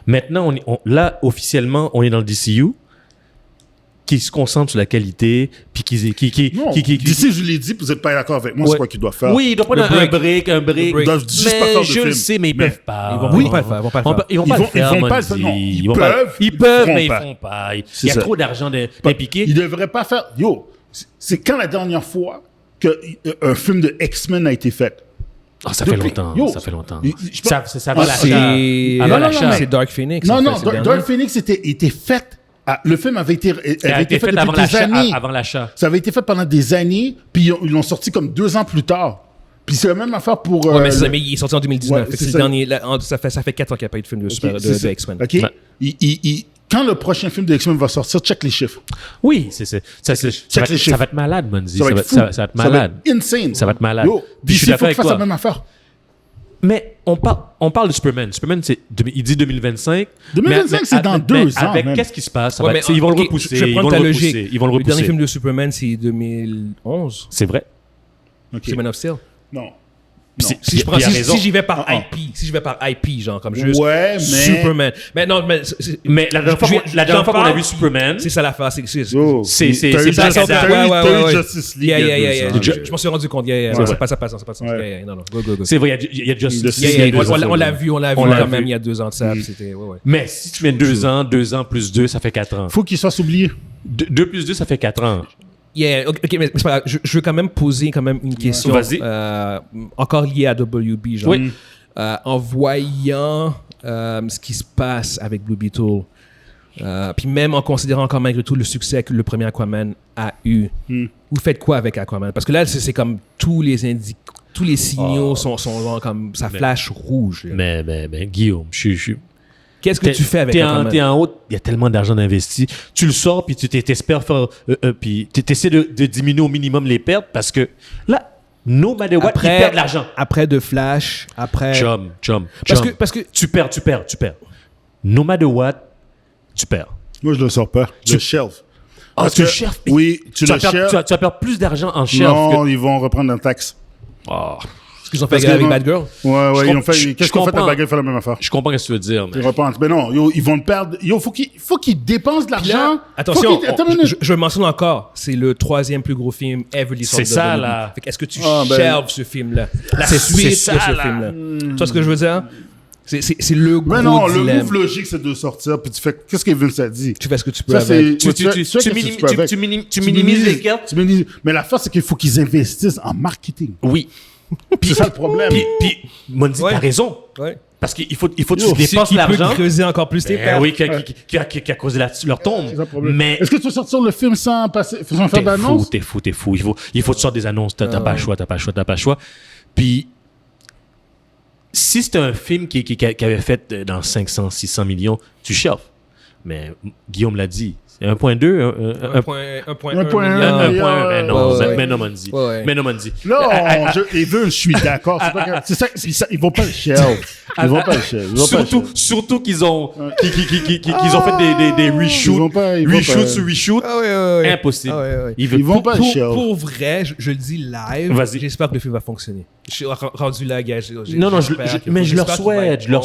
Maintenant, là, officiellement, on est dans le DCU qui se concentre sur la qualité, puis Non, d'ici, je l'ai dit, vous n'êtes pas d'accord avec moi, Ouais. c'est quoi qu'ils doivent faire. Oui, ils doivent prendre un break. Ils doivent juste pas Mais faire de je le film. sais, mais ils Mais peuvent pas. Ils vont pas le faire, ils vont pas le faire. Ils vont pas le faire, Ils vont pas le Monzi. faire, non. Ils Ils peuvent, feront mais ils pas. font pas. Il C'est y a ça. trop d'argent d'impliquer. Ils devraient pas faire... Yo, c'est quand la dernière fois qu'un film de X-Men a été fait? Ah, ça fait Depuis- longtemps. Yo, Ça fait longtemps. je pense- Ça va C'est... l'achat. Non, non, non, mais- C'est Dark Phoenix. Non, en non, fait, c'est le Dark dernier. Phoenix était fait... Le film avait été Ça a été fait avant depuis des années. l'achat. Avant l'achat. Ça avait été fait pendant des années, puis ils l'ont sorti comme 2 ans plus tard. Puis c'est la même affaire pour... Ouais, mais c'est ça, mais il est sorti en 2019. Ouais, Fait que c'est c'est ça. le dernier... ça fait 4 ans qu'il n'y a pas eu de film de, Ok, c'est de ça. X-Men. OK? Ouais. Quand le prochain film de X-Men va sortir, check les chiffres. Oui, ça les chiffres. va être malade, Monzi. Ça va être fou. Ça va être malade. Ça va être insane. Ça va être malade. Yo, Puis je suis DC, faut d'accord qu'il fasse avec la toi. même affaire. Mais on parle de Superman. Superman, il dit 2025. 2025, c'est dans 2 ans, Avec même. qu'est-ce qui se passe? Ouais, mais, Ils vont le ok, repousser. je vais Ils vont prendre le ta repousser. logique. Ils vont le Le dernier repousser. film de Superman, c'est 2011. C'est vrai. OK. C'est Man of Steel. Non. Puis c'est- Si je prends, puis il a si raison. j'y vais par Ah, IP, genre comme juste Ouais, mais- Superman. Mais non, mais Mais la dernière fois qu'on a vu Superman, c'est ça l'affaire, c'est Yo, C'est- t'as c'est eu Black Justice- Adam. t'as eu- Ouais, t'as eu ouais, ouais. Justice League. il y a Yeah. 2 ans. Je m'en suis rendu compte. Yeah. Ouais. Ça passe. Ça passe. Ouais. Non. Go. c'est vrai, il y a Justice Yeah, League. yeah, il y a deux ans. On l'a vu On l'a quand vu. même il y a 2 ans de ça. C'était, ouais. Mais si tu mets 2 ans plus 2, ça fait 4 ans. Faut qu'il soit oublié. 2 plus 2, ça fait 4 ans. Yeah, ok, mais c'est pas grave. Je veux quand même poser quand même une question. Vas-y. Encore liée à WB, genre. Oui. En voyant ce qui se passe avec Blue Beetle, puis même en considérant encore malgré tout le succès que le premier Aquaman a eu, vous faites quoi avec Aquaman? Parce que là, c'est comme tous les signaux sont genre comme ça flash rouge. là. Mais Guillaume, je suis. Qu'est-ce que tu fais avec Aquaman? T'es en haut, il y a tellement d'argent d'investi. Tu le sors, puis tu t'espères faire. Puis tu essaies de diminuer au minimum les pertes parce que là, no matter what, ils perdent de l'argent. Après de Flash, après... Chum. Parce que Tu perds. No matter what, tu perds. Moi, je le sors pas. Le shelf. Ah, Parce tu que- le shelf? Oui, tu vas le perdre- shelf. tu vas perdre plus d'argent en shelf Non, que. ils vont reprendre la taxe. Oh, ce qu'ils ont fait Parce que avec non. Bad Girl. Ouais, Je ils ont comprends- fait. je Qu'est-ce qu'on fait? La comprends. baguette fait la même affaire. je comprends ce que tu veux dire, mais. Ils repensent. Mais non, yo, ils vont le perdre. Yo, faut qu'ils dépensent de Puis là, l'argent. attention, Attends une minute. je mentionne encore, c'est le 3e plus gros film ever l'histoire C'est de ça, WWE. là. Fait que est-ce que tu Ah, ben- shelves ce film-là? La C'est suite de ça, ce là. film-là. Tu vois ce que je veux dire? C'est le gros Mais non, le dilemme. move logique, c'est de sortir. Puis tu fais. Qu'est-ce que Vince a dit? Tu fais ce que tu peux Ça, avec. c'est. Tu minimises les cartes. Tu minimises. Mais l'affaire, c'est qu'il faut qu'ils investissent en marketing. Oui. C'est ça le problème. Puis Monzi, Ouais. t'as raison. Ouais. Parce qu'il faut que tu Yo, dépenses Qui peut l'argent. creuser encore plus tes Ben pertes. oui, qui a causé leur tombe. C'est ça le problème. Mais Est-ce que tu veux sortir le film sans faire t'es d'annonce? fou. Il faut que tu sortes des annonces. T'as pas le choix. Puis si c'était un film qui avait fait dans 500, 600 millions, tu chauffes. Mais Guillaume l'a dit. 1.2, 1.1 milliard. Mais non, Manzi. Mais non, Manzi. Non, Evil, je suis d'accord. C'est ça, ils vont pas le shelf. Ils vont pas le shelf. Surtout qu'ils ont fait des reshoots sur reshoots. Impossible. Ils vont pas le shelf. Pour vrai, je le dis live, Vas-y. j'espère que le film va fonctionner. Je suis rendu là, gars. Non, mais je leur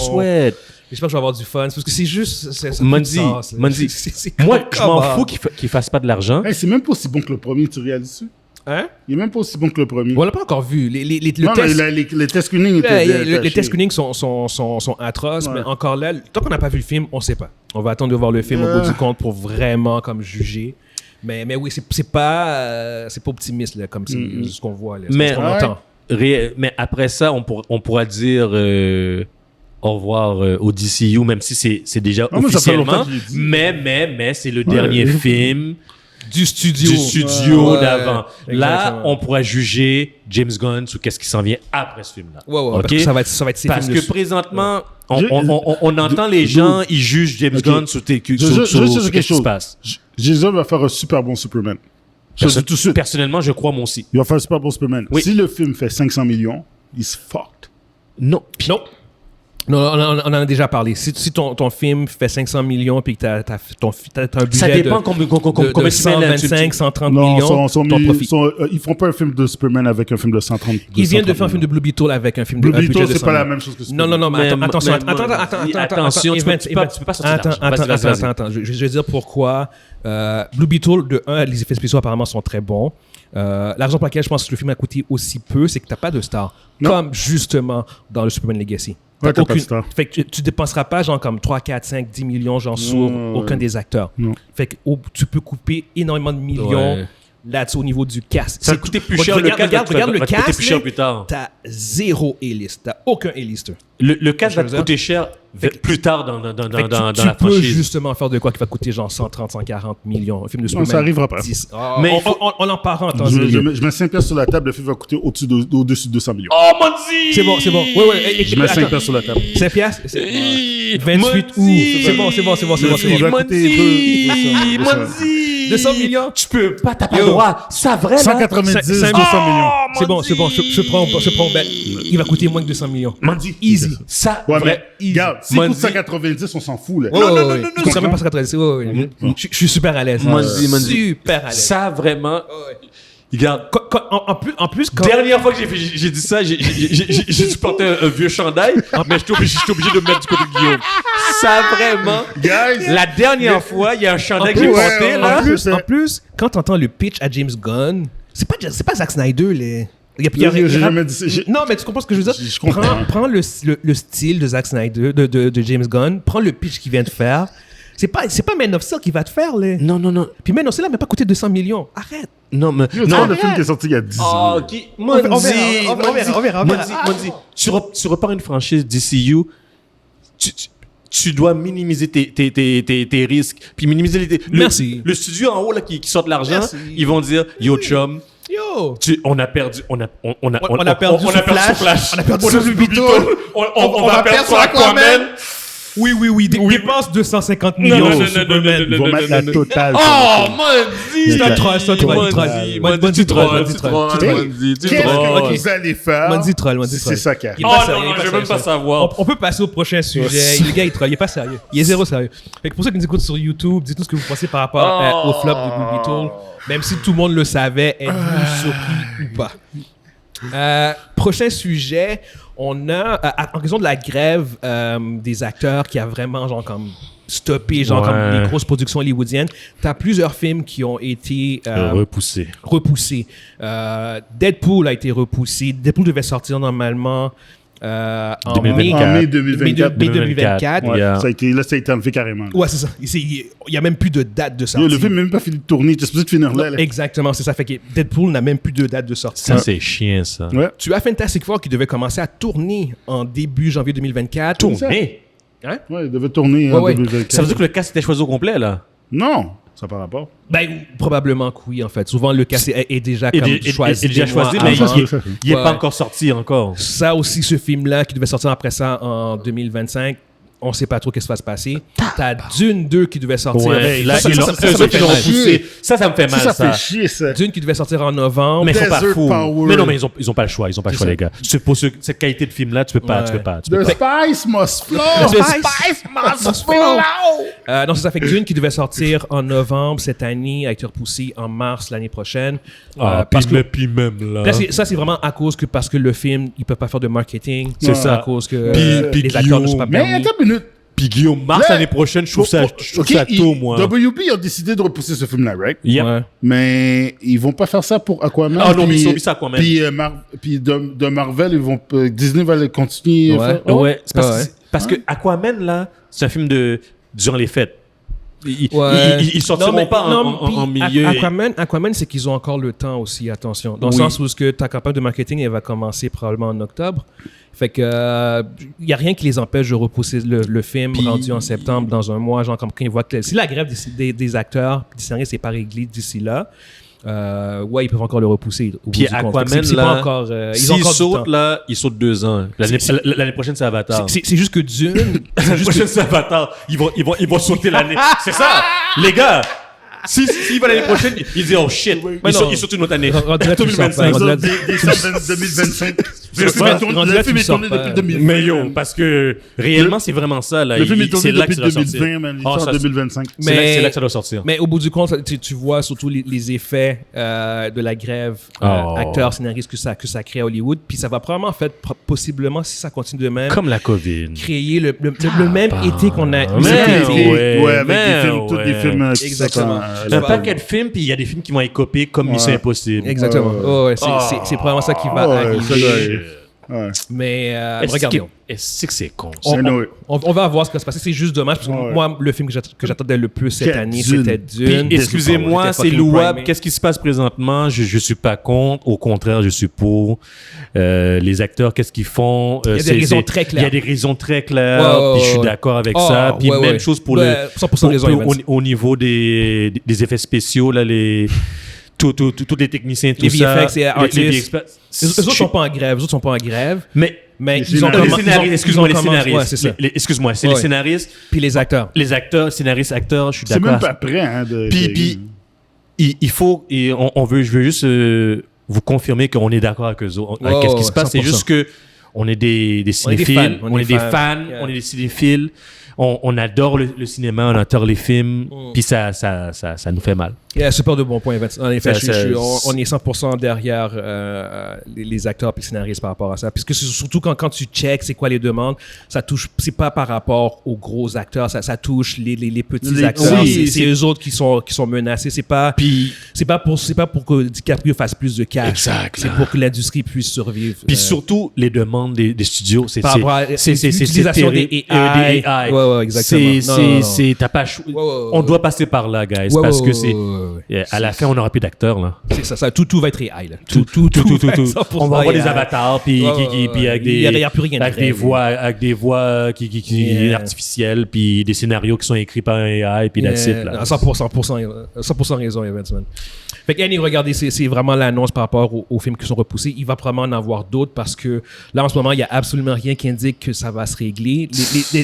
souhaite. J'espère que je vais avoir du fun. Parce que c'est juste... Manzi, moi, je m'en fous qu'il fasse pas de l'argent. Hey, c'est même pas aussi bon que le premier, tu réalises dessus? Hein? Il est même pas aussi bon que le premier. On l'a pas encore vu. Les test screenings étaient les test screenings sont atroces, mais encore là, tant qu'on n'a pas vu le film, on sait pas. On va attendre de voir le film au bout du compte pour vraiment comme juger. Mais oui, c'est pas optimiste là, comme c'est ce qu'on voit là, ce qu'on entend. Mais après ça, on pourra dire au revoir au DCU, même si c'est déjà officiellement. Mais c'est le dernier film du studio d'avant. Là, on pourra juger James Gunn sur qu'est-ce qui s'en vient après ce film-là. Okay? Ça va être ces parce que présentement, on entend les gens, ils jugent James Gunn sur ce qui se passe. Jason va faire un super bon Superman. Personnellement, je crois moi aussi. Il va faire un super bon Superman. Oui. Si le film fait 500 millions, he's fucked. Non, on en a déjà parlé. Si ton film fait 500 millions puis que t'as un budget ça dépend combien 125, 130 millions, ton profit. Ils font pas un film de Superman avec un film de 130 millions. Ils viennent de faire un film de Blue Beetle avec un film de Blue Beetle, c'est pas la même chose que Superman. Non, mais attention. Tu peux pas sortir Attends. Je vais dire pourquoi. Blue Beetle, de 1, les effets spéciaux apparemment sont très bons. La raison pour laquelle je pense que le film a coûté aussi peu, c'est que t'as pas de star. Comme justement dans le Superman Legacy. Ouais, t'as pas de star. Fait que tu dépenseras pas genre comme 3, 4, 5, 10 millions genre sur aucun des acteurs. Fait que tu peux couper énormément de millions là-dessus au niveau du cast. Ça va coûter plus cher. Regarde le cast, plus cher plus tard. T'as zéro A-list. T'as aucun A-lister. Le cast va te coûter cher plus tard dans la franchise. Tu peux justement faire de quoi qui va coûter genre 130, 140 millions. Un film de Superman. Non, ça arrivera pas. Mais on en parle en temps. Je mets 5 pièces sur la table, le film va coûter au-dessus de 200 millions. Oh, Manzi! C'est bon. Ouais. Je mets 5 pièces sur la table. 5 pièces? 28 août. C'est bon. Il va coûter Manzi! 200 millions? Tu peux pas, t'as pas le droit. Ça vrai, là? 190, 200 millions. C'est bon. Je prends. Ben, il va coûter moins que 200 millions. Manzi. Easy. Ça, ouais, mais regarde, s'il coûte 190, on s'en fout, là. Non. Tu comprends même pas 190. Je suis super à l'aise. Manzi. Super à l'aise. Ça, vraiment... Regarde. En plus, quand... Dernière fois que j'ai dit ça, j'ai dû porter un vieux chandail, mais j'étais obligé de me mettre du côté de Guillaume. Ça, vraiment. Guys, la dernière fois, il y a un chandail que j'ai porté, là. En plus, quand t'entends le pitch à James Gunn, c'est pas Zack Snyder, les... J'ai jamais dit ça. Non, mais tu comprends ce que je veux dire? Je comprends. Prends le style de Zack Snyder, de James Gunn, prends le pitch qu'il vient de faire. C'est pas Man of Steel qui va te faire, là. Non. Puis Man of Steel n'a même pas coûté 200 millions. Arrête. Non, mais... Non, le film qui est sorti il y a 10 ans. Oh, ok. On verra. Manzi, tu repars une franchise DCU, tu dois minimiser tes risques, puis minimiser Merci. Le studio en haut là qui sort de l'argent, ils vont dire yo chum, on a perdu Flash, on a perdu sur Blue Beetle, on va perdre sur Aquaman. Oui. Dépense 250 millions sur Superman. Ils vont mettre la totale. Oh, Manzi! C'est un troll. Manzi troll. Qu'est-ce que vous allez faire? Manzi troll. C'est ça qui arrive. Oh non, je veux même pas savoir. On peut passer au prochain sujet. Le gars, il troll. Il est pas sérieux. Il est zéro sérieux. Fait que pour ceux qui nous écoutent sur YouTube, dites-nous ce que vous pensez par rapport au flop de Blue Beetle. Même si tout le monde le savait, êtes-vous surpris ou pas? Prochain sujet, on a, en raison de la grève des acteurs qui a vraiment genre comme stoppé genre comme les grosses productions hollywoodiennes, t'as plusieurs films qui ont été repoussés. Deadpool a été repoussé. Deadpool devait sortir normalement en mai 2024. Ouais, ça a été enlevé carrément. Ouais, c'est ça. Il n'y a même plus de date de sortie. Le film n'a même pas fini de tourner. Tu es supposé de finir là. Exactement, c'est ça. Fait que Deadpool n'a même plus de date de sortie. Ça, c'est chiant, ça. Ouais. Tu as Fantastic Four qui devait commencer à tourner en début janvier 2024. Tourner? Hein? Ouais, il devait tourner en 2024. Ça veut dire que le cast était choisi au complet, là? Non. Ça par rapport. Ben, probablement que oui, en fait. Souvent, le casting est déjà comme choisi. est déjà des mois choisi, mais avant. il n'est Ouais. pas encore sorti encore. Ça aussi, ce film-là, qui devait sortir après ça en 2025, on sait pas trop qu'est-ce qui va se passer. T'as Dune 2 qui devait sortir. Ouais, là, Ça, ils ça, l'ont- ça, eux ça me autres, fait ils l'ont mal. repoussé. Ça me fait mal, Ça ça. fait chier, ça. Dune qui devait sortir en novembre. Mais ils sont pas Desert fous. Power. Mais non, mais ils ont pas le choix. Ils ont pas le choix, ça. les gars. Pour cette qualité de film-là, tu peux pas. Ouais. Tu peux pas. The spice must flow. The spice must flow. Non, c'est ça fait que Dune qui devait sortir en novembre cette année a été repoussé en mars l'année prochaine. Parce que puis même là. là, ça, c'est vraiment à cause que parce que le film, ils peuvent pas faire de marketing. C'est ça. À cause que Puis les acteurs ne sont pas Mais permis. attends une minute. Puis Guillaume, mars Là, l'année prochaine, je trouve ça tôt, moi. WB a décidé de repousser ce film-là, right? Yep. Ouais. Mais ils vont pas faire ça pour Aquaman. Ah non, mais puis- ils ont mis ça Aquaman. Puis de Marvel, ils vont Disney va le continuer. à Ouais. faire. Oh. Ouais, c'est Ouais. parce que Aquaman, là, c'est un film durant les fêtes. Ouais. Ils sortiront Non, mais- pas non, en puis milieu. Aquaman, c'est qu'ils ont encore le temps aussi, attention. Dans le Oui. sens où ta campagne de marketing, elle va commencer probablement en octobre. Fait que il n'y a rien qui les empêche de repousser le film Puis- rendu en septembre dans un mois, genre comme quand ils voient que si la grève des acteurs, des scénaristes n'est pas réglée d'ici là, ouais, ils peuvent encore le repousser. au bout Puis du compte. Aquaman, Fait que c'est pas là, encore, ils ont s'ils encore du sautent, temps. là, ils sautent 2 ans. L'année prochaine, c'est Avatar. C'est juste que Dune, L'année prochaine, c'est Avatar. Ils vont sauter l'année. C'est ça, les gars. S'ils vont l'année prochaine, ils disent oh shit. Mais non. Ils sautent une autre année. Rendu là, tu le sors pas. 2025. Rendu là, Décembre 2025. Le film est tourné rendu là, tu depuis le sors pas. 2020. Mais yo, parce que réellement, c'est vraiment ça. Là. Le film est C'est tourné là que depuis ça doit sortir. 2020, man. Il Ah, sort ça- en 2025. C'est là que ça doit sortir. Mais au bout du compte, tu vois surtout les effets de la grève Oh. acteurs, scénaristes que ça crée à Hollywood. Puis ça va probablement, en fait, possiblement, si ça continue de même, Comme la COVID. créer le même été qu'on a eu Mais cet été. ouais, avec mais des films, tous des ouais. films qui Exactement. sortent, Un paquet de films, puis il y a des films qui vont être copiés comme Mission Impossible. Exactement. Ouais. Oh, ouais, c'est probablement ça qui va Ouais, arriver. ça doit arriver. Ouais. Mais Est-ce regardez. que c'est con? On, I know it. on va voir ce qui va se passer. C'est juste dommage parce que Ouais. moi, le film que j'attendais le plus cette Quel année, Dune. c'était Puis, Dune. excusez-moi, J'étais c'est fucking louable. primé. Qu'est-ce qui se passe présentement? Je suis pas contre. Au contraire, je suis pour. Les acteurs, qu'est-ce qu'ils font? Il y a des raisons très claires. Il y a des raisons très claires. Ouais, Puis je suis ouais. d'accord avec Oh, ça. Puis ouais, même ouais. chose pour Ouais, 100% raison, Evans. au niveau des effets spéciaux, là, tous les techniciens, tout Les ça. VFX et artistes. VFX. Eux autres sont pas en grève. Eux autres sont pas en grève. Mais Mais Les ils ont scénaristes. les scénaristes, excuse-moi, les scénaristes. Ouais, c'est ça. Excuse-moi, c'est Ouais. les scénaristes, Puis les acteurs. les acteurs, scénaristes, acteurs, je suis C'est d'accord. même pas prêt, hein. Puis, il faut, et je veux juste vous confirmer qu'on est d'accord avec eux autres. Ouais, Qu'est-ce qui se ouais, passe? C'est 100%. juste que on est des cinéphiles, fans, on est des fans, Yeah. on est des cinéphiles, on adore le cinéma, on adore les films, puis ça nous fait mal. Yeah, super de bons points, Evans. En effet, Ça- on est 100% derrière les acteurs et les scénaristes par rapport à ça. Puisque c'est surtout quand tu checks c'est quoi les demandes, ça touche, c'est pas par rapport aux gros acteurs, ça touche les petits Les- acteurs. oui, c'est eux autres qui sont menacés. C'est pas pour que DiCaprio fasse plus de cash. Exact. C'est pour que l'industrie puisse survivre. Puis surtout, les demandes des studios, c'est par rapport à l'utilisation des AI. Ouais, exactement. Non. t'as pas chou- ouais, on doit passer par là, guys, Ouais, parce ouais, que ouais, c'est ouais. à la fin, on n'aura plus d'acteurs, là. C'est ça, tout va être AI. Là. Tout. Tout. va être 100% On va avoir des AI. avatars, puis puis avec Il y a plus rien de avec vrai, des voix qui Yeah. artificielles, puis des scénarios qui sont écrits par un AI, puis that's it, là. Non, 100% raison, Evans, man. Fait que, anyway, regardez, c'est vraiment l'annonce par rapport aux films qui sont repoussés. Il va probablement en avoir d'autres parce que là, en ce moment, il n'y a absolument rien qui indique que ça va se régler.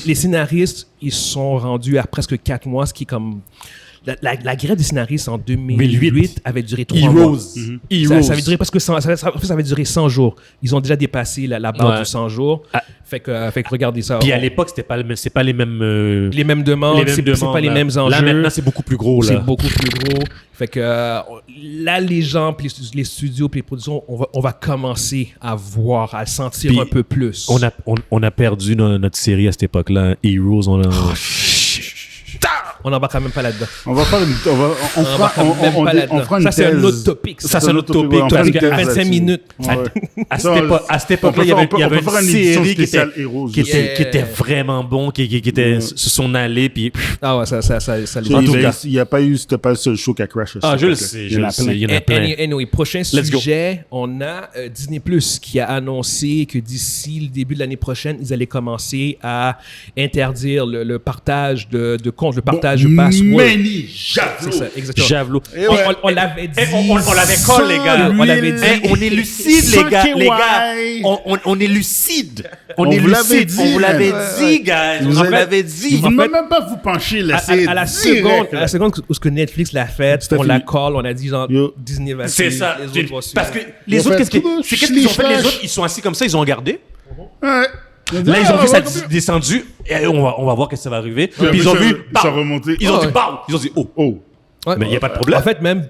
Les scénaristes, ils sont rendus à presque 4 mois, ce qui est comme... La grève des scénaristes en 2008 avait duré 3 mois. Heroes. Heroes. Ça avait duré presque 100, ça avait duré 100 jours. Ils ont déjà dépassé la barre Ouais. du 100 jours. Ah. Fait que regardez ça. Puis à l'époque, c'est pas les mêmes Les mêmes demandes, c'est pas les là. mêmes enjeux. Là, maintenant, c'est beaucoup plus gros, C'est là. beaucoup plus gros. Fait que là, les gens, puis les studios, puis les productions, on va commencer à voir, à sentir Puis un peu plus. On a perdu notre série à cette époque-là. Heroes, On n'embarque quand même pas là-dedans. On va faire une. On fera une Ça, c'est un thèse. autre topic. Ça, c'est un autre topic. Ouais, on fera Parce une que thèse 25 là-dessus. minutes. Ouais. À Ça, cette époque-là, il y avait on peut faire une une édition série spéciale Heroes. qui Yeah. était vraiment bon, qui était sur son allée, puis Ah ouais, ça En tout Il cas. n'y a pas eu, c'était pas le seul show qui a crash. je le sais, Il y en a plein. il y en a plein. Anyway, prochain Let's go. sujet, on a Disney Plus qui a annoncé que d'ici le début de l'année prochaine, ils allaient commencer à interdire le partage de comptes, le partage page de password. Manny C'est Javelot. ça, exactement. Javelot. Et ouais. On l'avait dit. On l'avait call, les gars. On l'avait dit. On est lucide, Sans les gars. KY. Les gars, on est lucide. On est vous l'avait lucide. dit, On vous l'avait man. dit, guys. Vous On avez- l'avait dit. Vous ne même pas vous pencher, là. À la seconde où ce que Netflix l'a fait, C'était on fini. l'a call, on a dit genre Yo. Disney va C'est suivre, ça. les autres vont suivre. Parce que Ils les ont autres, fait qu'est-ce qu'ils ont fait? Les flash. autres, ils sont assis comme ça, ils ont regardé. Ouais. Là, ils ont vu ça descendu. Et on va voir qu'est-ce que ça va arriver. Puis ils ont vu. Ça bam. remonté. Ils ont dit, ouais. bam. Ils ont dit, oh. Oh. Ouais. Mais il n'y a pas de problème. En fait, même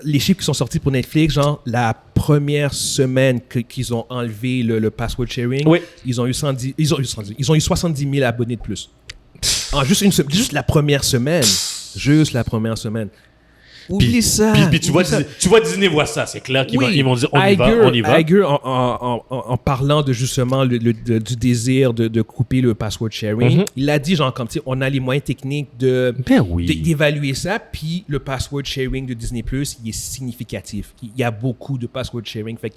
les chiffres qui sont sortis pour Netflix, genre la première semaine qu'ils ont enlevé le password sharing, Oui. ils ont eu 70 000 abonnés de plus. En juste la première semaine. Juste la première semaine. Oublie ça. Puis tu vois Disney voit ça. C'est clair qu'ils Oui. vont dire, on y va. Iger, en parlant de justement du désir de couper le password sharing, il a dit genre comme tu sais, on a les moyens techniques Ben oui. d'évaluer ça, puis le password sharing de Disney+, il est significatif. Il y a beaucoup de password sharing. Fait que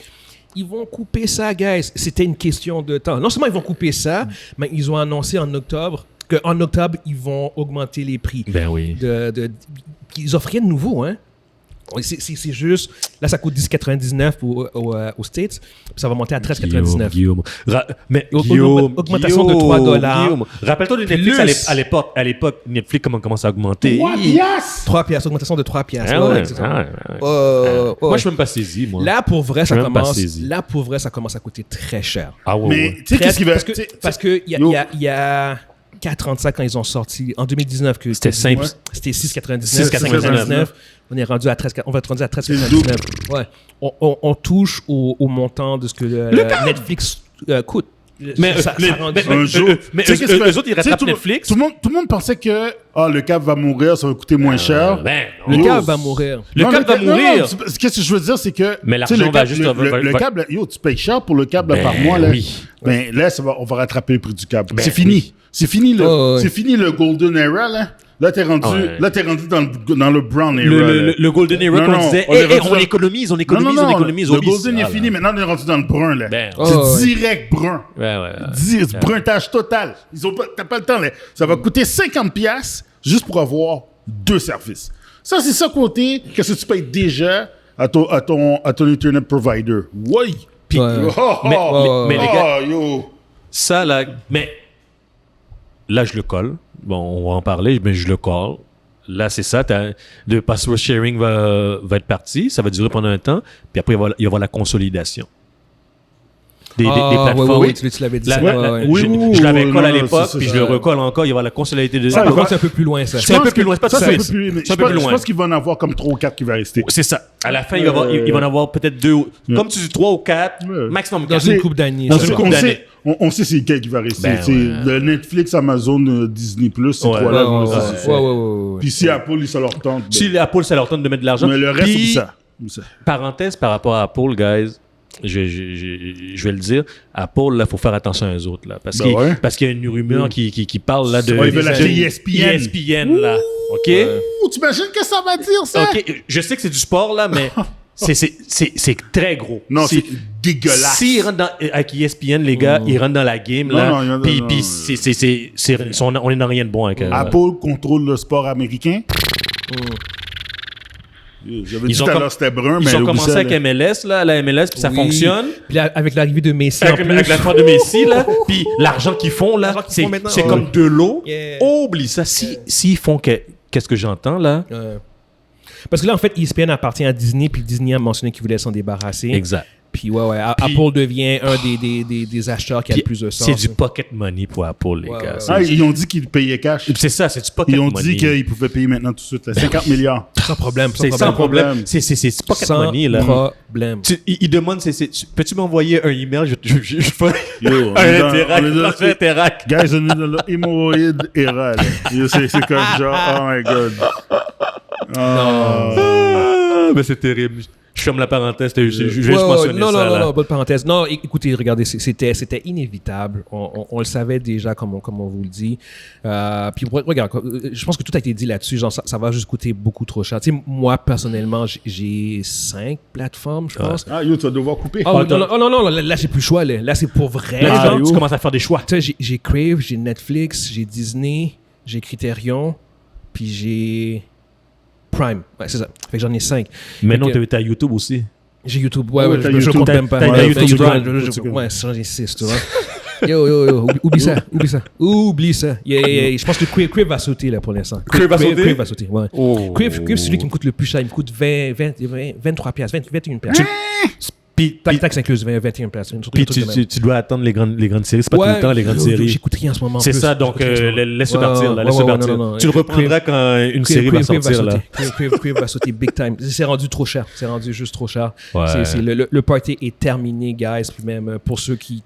ils vont couper ça, guys. C'était une question de temps. Non seulement ils vont couper ça, mais ils ont annoncé en octobre qu'en octobre, ils vont augmenter les prix. Ben oui. Ils offrent rien de nouveau, hein. C'est juste... Là, ça coûte 10,99 aux States, puis ça va monter à 13,99. Guillaume. Mais Augmentation de $3. Guillaume. Rappelle-toi de Netflix Plus. à l'époque, Netflix, comment commence à augmenter. 3 piastres. 3 piastres, augmentation de 3 piastres. Ah ouais, exactement. ouais. Ouais. Moi, je suis même pas saisi, moi. Là, pour vrai, ça Je suis même pas commence... saisi. Là, pour vrai, ça commence à coûter très cher. Ah ouais, Mais ouais. tu sais, qu'est-ce qui va. Parce que il y a 4,35 quand ils ont sorti, en 2019, que C'était simple. C'était 6,99. 6,99. On est rendu à 13, on va être rendu à 13,99. Ouais. On touche au montant de ce que Netflix coûte. Mais Un jour. mais Tu sais, qu'est-ce qui va- eux autres, ils tu sais, rattrapent tout le- Netflix. Tout le monde pensait que le câble va mourir, ça va coûter moins cher. Ben, Le Yo. câble va mourir. Le câble va mourir. Qu'est-ce que je veux dire, c'est que. Mais tu sais, l'argent le va câble- juste- Le câble, yo, tu payes cher pour le câble par mois, là. oui. Ben là, on va rattraper le prix du câble. Ben, C'est fini. oui. C'est fini Oh, ouais. c'est fini le golden era, là. Là, t'es rendu, Ouais. dans le brown era. là. Le Golden Era Non, qu'on non, disait, on est rendu on dans- économise, on Non, économise, non, on non, économise. le oublie golden ça, est là. fini, maintenant on est rendu dans le brun, là. Ben, C'est Oh, ouais. direct brun. ouais. Bruntage total. T'as pas le temps, là. Ça va coûter 50$ juste pour avoir 2 services. Ça, c'est ça côté qu'est-ce que tu payes déjà à ton Internet provider. Oui. Puis- Ouais. mais les gars, yo. ça, là, mais là, je le colle. Bon, on va en parler, mais je le colle. Là, c'est ça. Le password sharing va être parti. Ça va durer pendant un temps. Puis après, il va y avoir la consolidation. Des plateformes. Oui, tu l'avais dit. La- ça. la- Ouais, ouais. Oui, je oui, je l'avais oui, collé à non, l'époque, c'est puis ça. je le recolle encore. Il va y avoir la consolidation de Ça, ça. par contre, c'est un peu plus loin, ça. C'est un peu plus loin, c'est pas Ça, tout c'est de un peu suite. plus. C'est un peu plus Je loin. pense qu'il va en avoir comme 3 ou 4 qui va rester. C'est ça. À la fin, il va y en avoir peut-être 2, comme tu dis 3 ou 4, Ouais. maximum Dans 4. une coupe d'années. Dans ça. une On couple d'années. on sait c'est lequel qui va rester. Ben, Tu sais, ouais. Le Netflix, Amazon, Disney+, ces Ouais, trois-là Ouais, vont ouais, rester, c'est ouais, sûr. ouais. Puis si Apple, ils se leur tente. Si les Apple, ça leur tente de mettre de l'argent. Mais le reste, Puis, c'est ça. parenthèse par rapport à Apple, guys, je vais le dire, Apple, là, faut faire attention aux autres, là. Parce Ben ouais. qu'il y a une rumeur qui parle, là, de... Ouais, ils veulent acheter de- ESPN. ESPN, là. OK? Ouh, t'imagines que ça va dire, ça? OK, je sais que c'est du sport, là, mais c'est très gros. Non, Si- c'est dégueulasse. S'ils rentrent avec ESPN, les gars, ils rentrent dans la game, Non, là. non, Puis non, non. on est dans rien de bon avec Apple contrôle le sport américain. J'avais dit Ils tout ont à com- l'heure c'était brun, mais Ils ont oublie commencé ça, avec là. MLS, là, la MLS, puis ça Oui. fonctionne. Puis là, avec l'arrivée de Messi en Avec plus. la fin de Messi, là, puis l'argent qu'ils font, là, L'argent qu'ils font maintenant, c'est ouais. comme de l'eau. Yeah. Oublie ça. S'ils font qu'est-ce que j'entends, là? Parce que là, en fait, ESPN appartient à Disney, puis Disney a mentionné qu'il voulait s'en débarrasser. Exact. Puis ouais, Puis- Apple devient un des acheteurs qui a le plus de sens. C'est du pocket money pour Apple, les Ouais, gars. ouais, C'est- Ah, ils ont dit qu'ils payaient cash. C'est ça, c'est du pocket Ils ont money. dit qu'ils pouvaient payer maintenant tout de suite, là, 50 milliards. Sans problème. C'est sans problème. C'est du pocket Sans money, là. problème. Il demande, peux-tu m'envoyer un email? Je fais Yo, on un est dans- interact. on est dans- Un interact. Guys, on est dans l'hémorroïde era, là. Yo, c'est comme genre, oh my god. Ah, mais c'est terrible. Je ferme la parenthèse. Je vais juste mentionner non, ça. là. non, bonne parenthèse. Non, écoutez, regardez, c'était inévitable. On le savait déjà, comme on vous le dit. Puis regarde, je pense que tout a été dit là-dessus. Genre, ça va juste coûter beaucoup trop cher. Tu sais, moi, personnellement, j'ai 5 plateformes, je pense. Ah, yo, tu vas devoir couper. Ah, non, là, j'ai plus le choix. Là, c'est pour vrai. Là, genre. tu commences à faire des choix. Tu sais, j'ai Crave, j'ai Netflix, j'ai Disney, j'ai Criterion. puis j'ai Prime. Ouais, c'est ça. Fait que j'en ai 5. Mais non, que- t'as YouTube aussi. J'ai YouTube. Ouais, Ouais, t'as je YouTube. compte même pas. T'as Ouais, YouTube, Ouais, ça, j'ai 6, tu vois. Yo, oublie ça. Je pense que Crave va sauter là pour l'instant. Crave va sauter? Crave va sauter, ouais. Oh. Crave, c'est celui qui me coûte le plus cher. Il me coûte 23 piastres, 21 piastres. Puis, Taxe incluse, 21 piastres. puis tu dois attendre les grandes séries. C'est pas tout le temps les grandes séries. J'écoute rien en ce moment. C'est ça, donc laisse-le partir. Laisse-le partir. Tu le reprendras quand une série va sortir. Là. Crave va sauter big time. C'est rendu trop cher. C'est rendu juste trop cher. Ouais. Le party est terminé, guys. Puis même pour ceux qui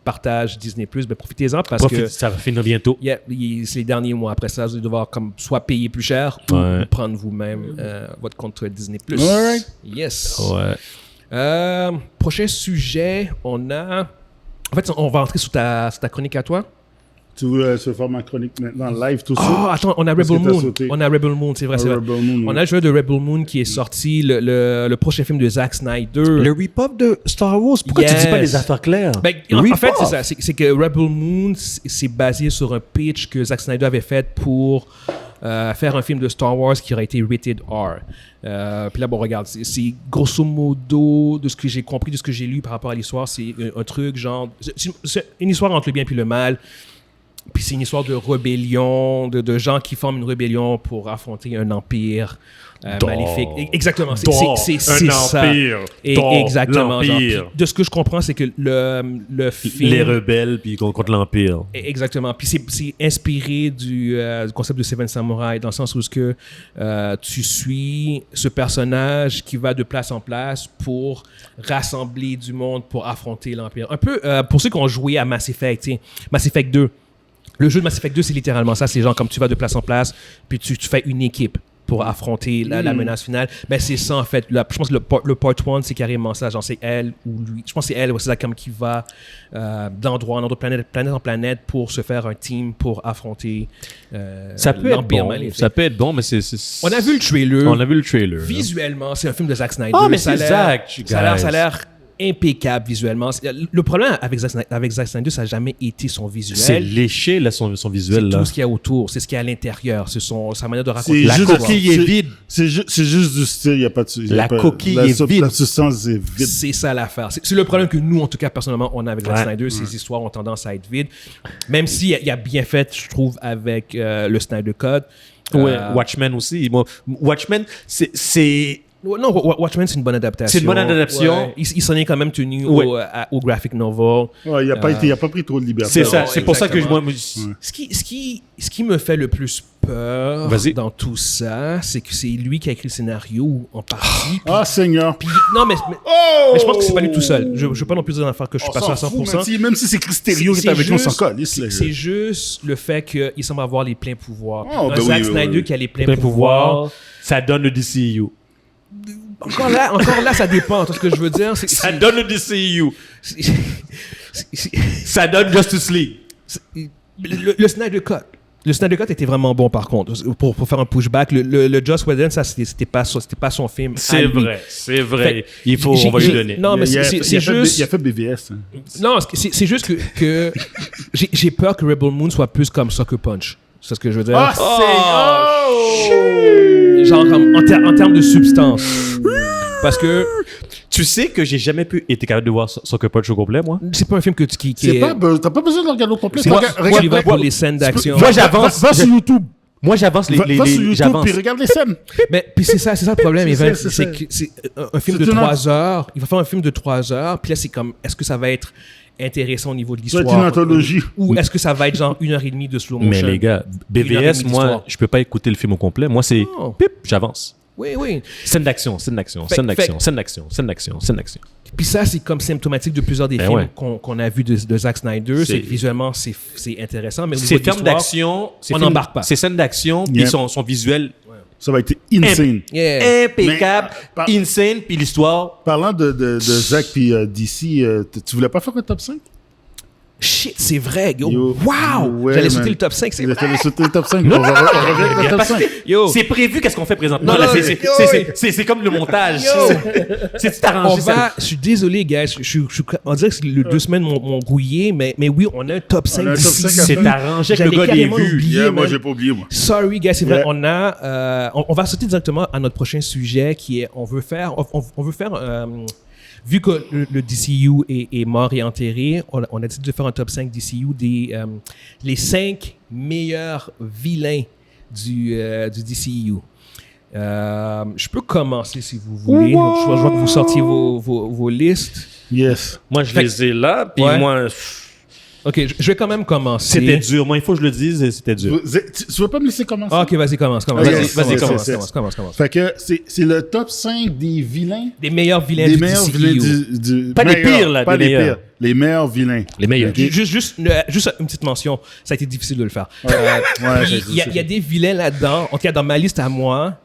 partagent Disney+, ben profitez-en parce que Ça va finir bientôt. c'est les derniers mois. Après ça, vous allez devoir comme soit payer plus cher ou prendre vous-même votre compte Disney+. Alright. Yes. Ouais. Prochain sujet, on a... En fait, on va entrer sur ta chronique à toi. Tu veux se faire ma chronique maintenant live tout de suite? Oh, attends, on a Parce que Rebel t'as Moon. sauté. On a Rebel Moon, c'est vrai, c'est vrai. Rebel Moon, On oui. a le jeu de Rebel Moon qui est sorti, le prochain film de Zack Snyder. Le rip-up de Star Wars, pourquoi tu dis pas les affaires claires? Ben, en fait, c'est ça. C'est que Rebel Moon, c'est basé sur un pitch que Zack Snyder avait fait pour faire un film de Star Wars qui aurait été rated R. Puis là, bon, regarde, c'est grosso modo, de ce que j'ai compris, de ce que j'ai lu par rapport à l'histoire, c'est un truc genre... C'est une histoire entre le bien et le mal. Puis c'est une histoire de rébellion, de gens qui forment une rébellion pour affronter un empire maléfique. Exactement, c'est ça. Exactement. Genre, puis de ce que je comprends, c'est que le film... Les rebelles, puis contre l'Empire. Exactement. Puis c'est inspiré du concept de Seven Samurai, dans le sens où tu suis ce personnage qui va de place en place pour rassembler du monde pour affronter l'Empire. Un peu, pour ceux qui ont joué à Mass Effect, tu sais, Mass Effect 2, le jeu de Mass Effect 2, c'est littéralement ça. C'est genre comme tu vas de place en place, puis tu fais une équipe pour affronter la menace finale. Ben, c'est ça, en fait. Je pense que le part 1, c'est carrément ça. Genre, c'est elle ou lui. Je pense que c'est elle, c'est ça, comme qui va d'endroit en endroit, planète en planète, pour se faire un team pour affronter Ça peut être l'Empire bon. maléfique. Ça peut être bon, mais c'est... On a vu le trailer. On a vu le trailer. Visuellement, c'est un film de Zack Snyder. Ah, mais Ça a c'est l'air- Zack, Ça a guys. l'air impeccable visuellement. Le problème avec Zack Snyder, ça n'a jamais été son visuel. C'est léché, là, son C'est visuel, là. tout ce qu'il y a autour, c'est ce qu'il y a à l'intérieur, c'est sa manière de raconter. C'est La juste- coquille est vide. C'est juste du style, il n'y a pas de... La coquille est vide. La substance est vide. C'est ça l'affaire. C'est le problème que nous, en tout cas, personnellement, on a avec Zack Ouais. Snyder. Ces histoires ont tendance à être vides. Même s'il y a bien fait, je trouve, avec le Snyder Cut. Ouais, Watchmen aussi. Moi, Watchmen, c'est... Non, Watchmen, c'est une bonne adaptation. C'est une bonne adaptation. Ouais. Il s'en est quand même tenu Ouais. au graphic novel. Ouais, il n'a pas pris trop de liberté. C'est ça. Non, C'est pour ça que exactement. moi... Ce qui me fait le plus peur Vas-y. dans tout ça, c'est que c'est lui qui a écrit le scénario en partie. Ah, Seigneur. Puis, non, mais je pense que c'est pas lui tout seul. Je veux pas non plus dire d'en faire que je suis pas sûr à 100%. Même si c'est Cristerio qui est avec nous, on s'en colle. C'est juste le fait qu'il semble avoir les pleins pouvoirs. Oh, Un ben Zack oui, oui, Snyder oui. qui a les pleins Plein pouvoirs. pouvoir, ça donne le DCU. Encore là, ça dépend. Tu vois ce que je veux dire? Ça donne le DCU. Ça donne Justice League. Le Snyder Cut. Le Snyder Cut était vraiment bon, par contre. Pour faire un pushback, le Joss Whedon, ça, c'était pas son film. à C'est lui. vrai, c'est vrai. Fait- On va lui donner. Non, mais Il a c'est fait- juste... Il a fait BVS. hein. Non, c'est juste que j'ai peur que Rebel Moon soit plus comme Sucker Punch. C'est ce que je veux dire. Genre en termes de substance. Parce que Tu sais que j'ai jamais été capable de voir Sucker Punch au complet, moi. c'est pas un film qui est... T'as pas besoin de le regarder au complet. C'est Regarde- moi qui va regarde- pour les scènes d'action. Moi, j'avance. Va sur YouTube. Moi, j'avance Va sur YouTube j'avance. puis regarde les scènes. Mais puis c'est ça le problème, C'est Evan, ça, c'est c'est que c'est un film de C'est une 3 heures. Il va faire un film de 3 heures, puis là c'est comme, est-ce que ça va être intéressant au niveau de Ça va l'histoire? être une anthologie. Ou est-ce que ça va être genre 1h30 de slow motion? Mais les gars, Une heure et BVS, demie moi, d'histoire. je peux pas écouter le film au complet. Moi, c'est Oh. pip, j'avance. Oui. Scène d'action, scène d'action, Fait- scène d'action, fait- scène d'action, scène d'action, scène d'action. Puis ça, c'est comme symptomatique de plusieurs des Ben films ouais. qu'on a vus de Zack Snyder. C'est que visuellement, c'est intéressant, mais au niveau Ces de termes l'histoire, d'action, on n'embarque pas. Ces scènes d'action, Yeah. puis son visuel Ça va être insane. Yeah. impeccable, Mais, insane, puis l'histoire. Parlant de Zach puis DC, tu voulais pas faire un top 5? Shit, c'est vrai, yo. Yo, Wow! ouais, J'allais man. sauter le top 5, c'est Vous vrai. allez sauter le top 5. On revient au top Parce 5. que Yo. c'est prévu qu'est-ce qu'on fait présentement. Non, là. non, C'est comme le montage. Yo. C'est tout On arrangé. va, je suis désolé, guys. On dirait que les 2 semaines m'ont rouillé, mais oui, on a un top 5 a un top d'ici. 5 à C'est faire. arrangé que le J'avais gars l'ait carrément vu. oublié, Yeah, moi, man. j'ai pas oublié, moi. Sorry, guys, c'est vrai. Yeah. On va sauter directement à notre prochain sujet qui est on veut faire vu que le DCU est mort et enterré, on a décidé de faire un top 5 DCU les 5 meilleurs vilains du DCU. Je peux commencer si vous voulez. Je vois que vous sortiez vos listes. Yes. Moi, je Fait les ai là, puis Ouais. moi, Ok, je vais quand même commencer. c'était dur. Moi, il faut que je le dise, c'était dur. Tu veux pas me laisser commencer? Ah, ok, vas-y, commence. Yes, Vas-y, yes. commence. Fait que c'est le top 5 des vilains. Des meilleurs vilains Des du meilleurs DCU. vilains du Pas les meilleurs, pires, là, pas des les meilleurs. pires. Les meilleurs vilains. Les meilleurs. Ok. Juste une petite mention, ça a été difficile de le faire. Ouais, Puis, il y a des vilains là-dedans, en tout cas dans ma liste à moi,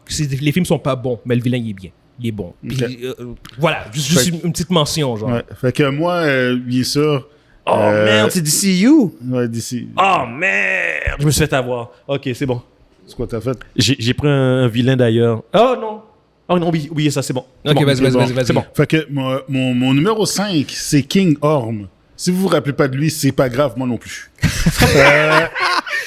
les films sont pas bons, mais le vilain il est bien. Il est bon. Puis, Ok. voilà, juste une petite mention, genre. Ouais. Fait que moi, bien sûr. Oh merde, c'est DCU. Ouais, d'ici. Oh merde, je me suis fait avoir. Ok, c'est bon. C'est quoi t'as fait? J'ai pris un vilain d'ailleurs. Oh non. Oh non, oubliez ça, c'est bon. C'est Ok, bon. vas-y. C'est bon. Fait que mon numéro 5, c'est King Orm. Si vous vous rappelez pas de lui, c'est pas grave, moi non plus.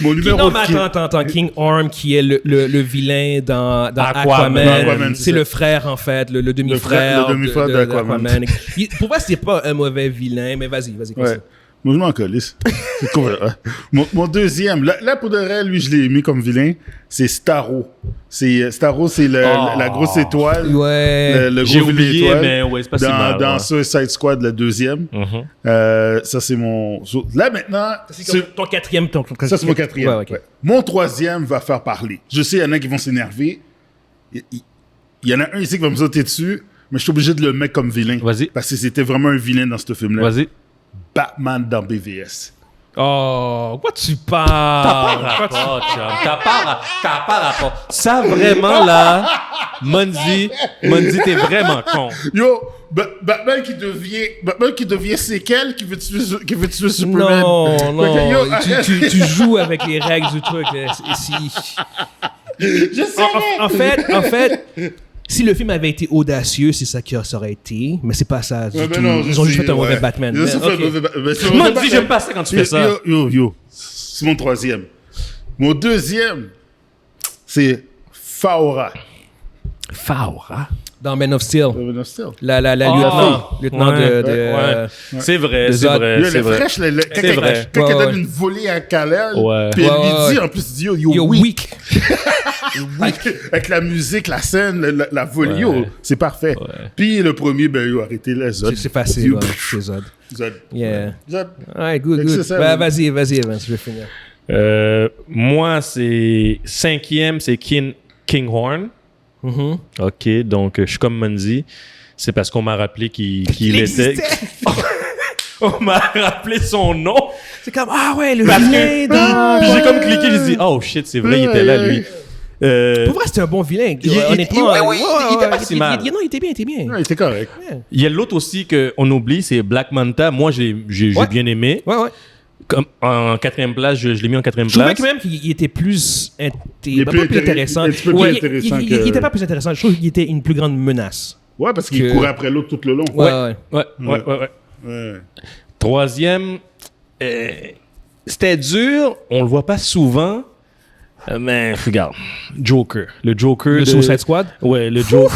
Mon numéro Non, mais attends, King Orm qui est le vilain dans Aquaman. Aquaman. c'est C'est ça. le frère, en fait, le demi-frère. Le demi-frère d'Aquaman. Pour moi, c'est pas un mauvais vilain, mais vas-y, continue. Ouais. Moi, je m'en calisse. C'est cool. Mon deuxième, là, pour de vrai, lui, je l'ai mis comme vilain, c'est Starro. Starro, c'est la grosse étoile. Ouais. Le J'ai gros vilain oublié, étoile. mais ouais, c'est pas si mal. Dans ouais. Suicide Squad, le deuxième. Ça, c'est mon... Là, maintenant... C'est comme ton quatrième. Ça, c'est mon quatrième. Ouais, ok. Ouais. Mon troisième va faire parler. Je sais, il y en a qui vont s'énerver. Il y en a un ici qui va me sauter dessus, mais je suis obligé de le mettre comme vilain. Vas-y. Parce que c'était vraiment un vilain dans ce film-là. Vas-y. Batman dans BVS. Oh, quoi tu T'as pas parles? rapport, chum. T'as pas rapport. Ça, vraiment, là, Monzi, t'es vraiment con. Yo, Batman qui devient séquelle, qui veut tuer Superman. Non, Fait que, yo, tu joues avec les règles du truc. Là. je sais, En fait, si le film avait été audacieux, c'est ça qui aurait été, mais c'est pas ça du tout. Ils ont juste fait un mauvais Batman. Ils ont juste fait un Ok. mauvais Batman. Monzi, j'aime pas ça quand tu fais ça. Yo. C'est mon troisième. Mon deuxième, c'est Faora. Faora. Dans Man of Steel, Man of Steel. la lieutenant Ouais, de C'est vrai, de c'est Zod. vrai. Yo, c'est le vrai. fraîche, C'est vrai. quand elle Ouais, donne ouais. une volée à Kal-El, Ouais. puis elle Ouais, lui ouais, dit, ouais. en plus, il dit, Yo, weak. Avec la musique, la scène, la volée, yo, Ouais. c'est parfait. Puis le premier, ben, yo, arrêtez la Zod. C'est facile, Yo, ouais, c'est Zod. Zod. Yeah. Zod. Ouais, good. C'est ça, Bah, man. vas-y, Evans, je vais finir. Moi, c'est cinquième, c'est Kinghorn. Mhm. OK, donc je suis comme Monzi. C'est parce qu'on m'a rappelé qu'il était... existait. On m'a rappelé son nom. C'est comme, ah ouais, le Parce vilain que- dans... Puis j'ai comme cliqué, j'ai dit, oh shit, c'est vrai, il était là, lui. Pour vrai, c'était un bon vilain. Honnêtement, il était pas si mal. Non, il était bien. Ouais, il était correct. Il y a l'autre aussi qu'on oublie, c'est Black Manta. Moi, j'ai Ouais. bien aimé. Ouais. Comme en quatrième place, je l'ai mis en quatrième Je trouvais place. quand même qu'il était plus, est pas plus plus intéressant. un petit peu plus Ouais, intéressant il que- était pas plus intéressant. Je trouve qu'il était une plus grande menace. Ouais, parce qu'il Que- courait après l'autre tout le long. Ouais. Ouais. Troisième, c'était dur. On le voit pas souvent. Mais regarde, Joker. Le Joker Le de... Suicide Squad. Ouais, le Joker.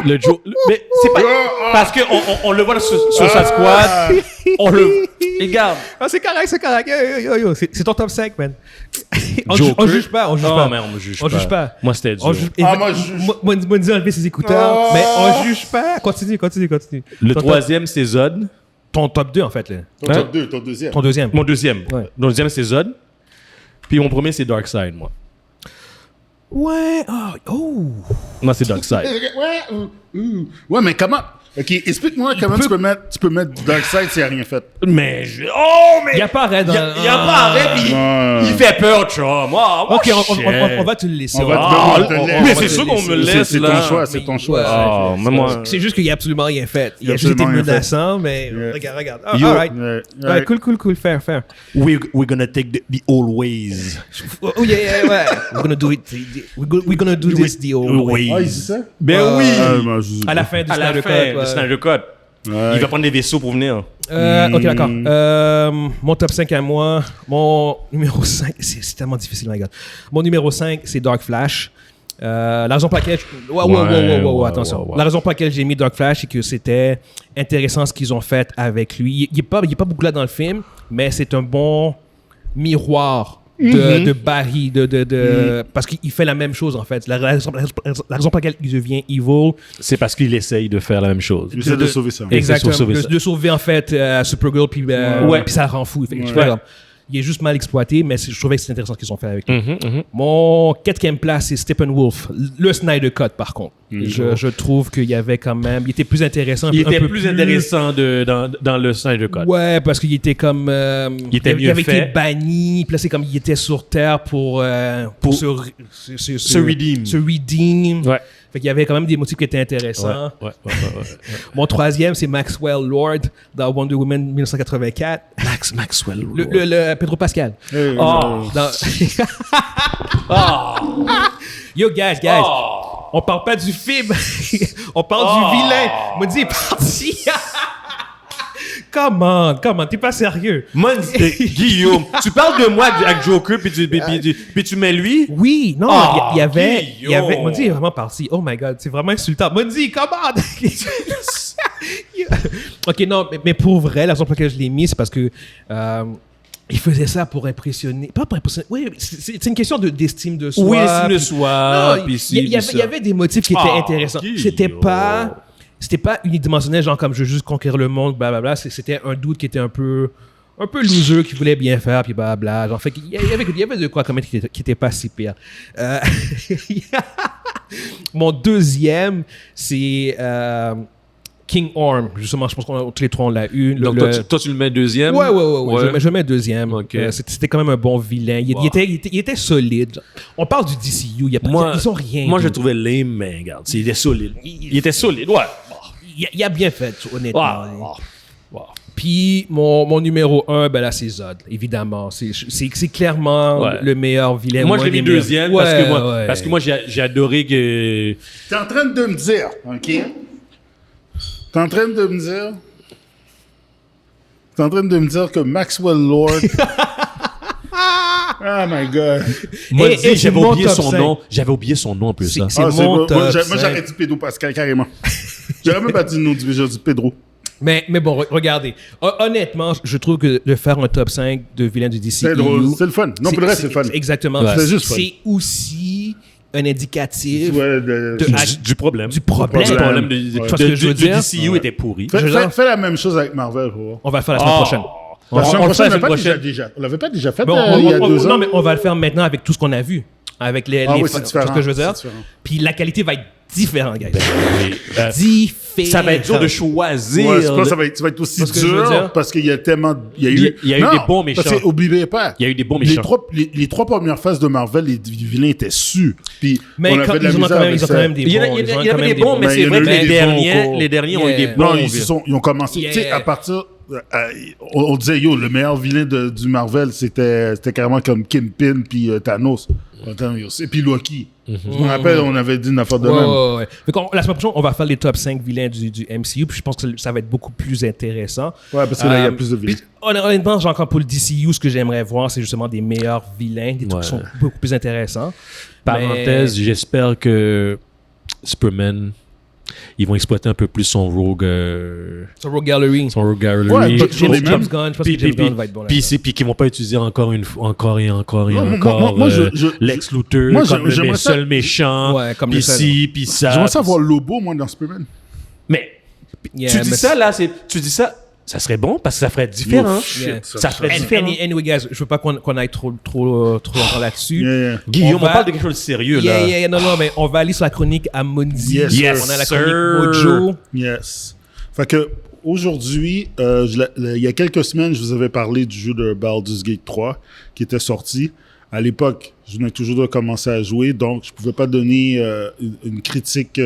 Le Joker. Mais c'est pas... Parce qu'on le voit sur Suicide Squad. On le... Regarde. Ah, c'est correct. Yo. C'est ton top 5, man. Joker. On juge pas. Non, mais on me juge On pas. juge pas. Moi, c'était dur. On juge... Moi, je juge. Moi, dis enlever ses écouteurs, Oh. mais on juge pas. Continue. Le Ton troisième, c'est Zod. Ton top 2, en fait. Là. Ton top 2, ton deuxième. Ton deuxième. Mon deuxième. Ouais. Mon deuxième, c'est Zod. Puis mon premier, c'est Darkseid, moi. Ouais. Oh. Moi, c'est Darkseid. Ouais, mais comment... Ok, explique-moi comment tu peux mettre Darkseid s'il n'a rien fait. Mais Il n'y a pas arrêt dans... il y a pas arrêt, puis il fait peur, chum. Ok, on va te le laisser. Mais c'est sûr qu'on me laisse, c'est là. ton choix, c'est ton choix. Ah, mais moi... C'est juste qu'il n'y a absolument rien fait. Il a Il y a juste été absolument rien menaçant, mais Yeah. regarde. Yo. All right. Ouais. Cool. Fair. We're gonna take the old ways. Oh yeah. We're gonna do it. We're gonna do this the old way. Ah, il dit ça? Ben oui! À la fin du À la Snyder fin, Cut, le ouais. Snyder Cut. Ouais. Il va prendre des vaisseaux pour venir. Ok, d'accord. Mon top 5 à moi. Mon numéro 5, c'est tellement difficile, my God. Mon numéro 5, c'est Dark Flash. La raison pour laquelle... attention. La raison pour laquelle j'ai mis Dark Flash, c'est que c'était intéressant ce qu'ils ont fait avec lui. Il n'est pas beaucoup là dans le film, mais c'est un bon miroir de Barry, parce qu'il fait la même chose, en fait. La raison pour laquelle il devient evil... C'est parce qu'il essaye de faire la même chose. Il essaie de sauver ça. Exactement. sauver ça. De sauver, en fait, Supergirl, puis ça le rend fou. Il est juste mal exploité, mais je trouvais que c'est intéressant ce qu'ils ont fait avec lui. Mon 4e place, c'est Steppenwolf. Le Snyder Cut, par contre. Je trouve qu'il y avait quand même... Il était plus intéressant. Il était plus intéressant dans le Snyder Cut. Ouais, parce qu'il était comme... Il était mieux avait fait. été banni. Puis là, c'est comme il était sur Terre pour se redeem. Se redeem. Ouais. Fait qu'il y avait quand même des motifs qui étaient intéressants. Ouais. Mon 3e, c'est Maxwell Lord dans Wonder Woman 1984. Maxwell. Le Pedro Pascal. Oh. Yo, guys. On parle pas du film. On parle du vilain. Maudit est parti. Come on, t'es pas sérieux. Guillaume, tu parles de moi avec Joker, puis tu mets lui? Oui, non, il y avait... Guillaume. Mondi est vraiment parti. Oh my God, c'est vraiment insultant. Mondi, come on. Ok, non, mais pour vrai, la raison pour laquelle je l'ai mis, c'est parce que... il faisait ça pour impressionner. Pas pour impressionner. Oui, c'est une question d'estime de soi. Oui, l'estime de soi. Non, il y avait des motifs qui étaient intéressants. C'était pas unidimensionnel, genre comme je veux juste conquérir le monde, blablabla. C'était un dude qui était un peu loser, qui voulait bien faire, puis blablabla. Genre, fait qu'il y avait de quoi quand même qui était pas si pire. Mon 2e, c'est King Orm. Justement, je pense qu'on tous les trois on l'a eu. Donc toi, tu le mets 2e? Ouais. Je mets 2e. Okay. C'était quand même un bon vilain. Il était solide. On parle du DCU. Ils ont rien. Moi, je trouvais lame, mais regarde, il était solide. Il était solide, ouais. Il a bien fait, honnêtement. Wow. Puis mon numéro 1, ben là, c'est Zod, évidemment. C'est clairement le meilleur vilain. Moi, je l'ai mis 2e parce que moi, j'ai adoré que... T'es en train de me dire, OK? T'es en train de me dire que Maxwell Lord... Oh my God. Moi, j'avais oublié son nom en plus. C'est mon top moi, 5. j'aurais dit Pedro Pascal, carrément. J'aurais même pas dit le nom du j'aurais dit Pedro. Mais bon, regardez. Honnêtement, je trouve que de faire un top 5 de vilains du DCU... C'est drôle, c'est le fun. Non, pour le reste, c'est le fun. Exactement. Ouais. C'est juste fun. C'est aussi un indicatif Du problème. Du problème. Du problème de DCU était pourri. Fais la même chose avec Marvel. On va le faire la semaine prochaine. La semaine prochaine, on l'avait pas déjà fait il y a 2 ans. Non, mais on va le faire maintenant avec tout ce qu'on a vu. Avec les c'est différent. tout ce que je veux dire. Puis la qualité va être différente, guys. Différente. Ça va être dur de choisir. Ouais, c'est pas ça va être aussi dur parce qu'il y a tellement... Il y a eu des bons méchants. Parce qu'oubliez pas, il y a eu des bons méchants. Les 3 premières phases de Marvel, les vilains étaient su. Puis mais on a fait de la ils ont quand même des bons. Il y en avait des bons, mais c'est vrai que les derniers ont eu des bons. Non, ils ont commencé... Tu sais, à partir... on disait, le meilleur vilain du Marvel, c'était carrément comme Kingpin puis Thanos. Et puis Loki. Je me rappelle, on avait dit une affaire de même. Ouais. La semaine prochaine, on va faire les top 5 vilains du MCU, puis je pense que ça va être beaucoup plus intéressant. Ouais, parce que là, il y a plus de vilains. Honnêtement, genre, encore pour le DCU, ce que j'aimerais voir, c'est justement des meilleurs vilains, des trucs qui sont beaucoup plus intéressants. Parenthèse, j'espère que Superman... Ils vont exploiter un peu plus son Rogue Gallery. Ouais, James Gunn, je pense que James Gunn va être bon là. Puis qu'ils vont pas utiliser encore Lex Luthor comme le seul méchant. Ouais, comme le seul. Puis ça. J'aimerais savoir Lobo, moi, dans Superman. Mais tu dis ça, là, tu dis ça... Ça serait bon parce que ça ferait différent. Ça ferait différent. Anyway, guys, je veux pas qu'on aille trop longtemps là-dessus. Guillaume, on parle de quelque chose de sérieux, là. Non, mais on va aller sur la chronique à Mondi. Yes, on a la chronique Mojo. Yes. Fait que aujourd'hui, il y a quelques semaines, je vous avais parlé du jeu de Baldur's Gate 3 qui était sorti. À l'époque, je venais toujours de commencer à jouer, donc je pouvais pas donner une critique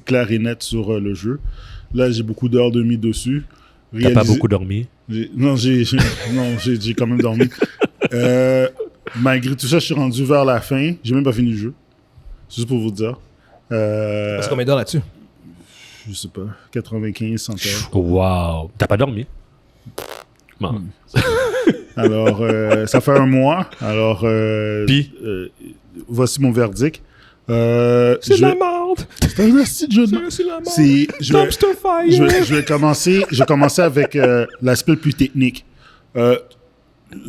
claire et nette sur le jeu. Là, j'ai beaucoup d'heures de mis dessus. T'as pas beaucoup dormi? Non, j'ai quand même dormi. Malgré tout ça, je suis rendu vers la fin. J'ai même pas fini le jeu. C'est juste pour vous dire. Parce combien d'heures là-dessus? Je sais pas, 95, 100 heures. Wow! T'as pas dormi? Bon. Alors, ça fait un mois. Alors, Puis? Voici mon verdict. C'est de la merde! C'est un asti de jeu. C'est la merde! Dumpster fire! Je vais commencer avec l'aspect le plus technique. Je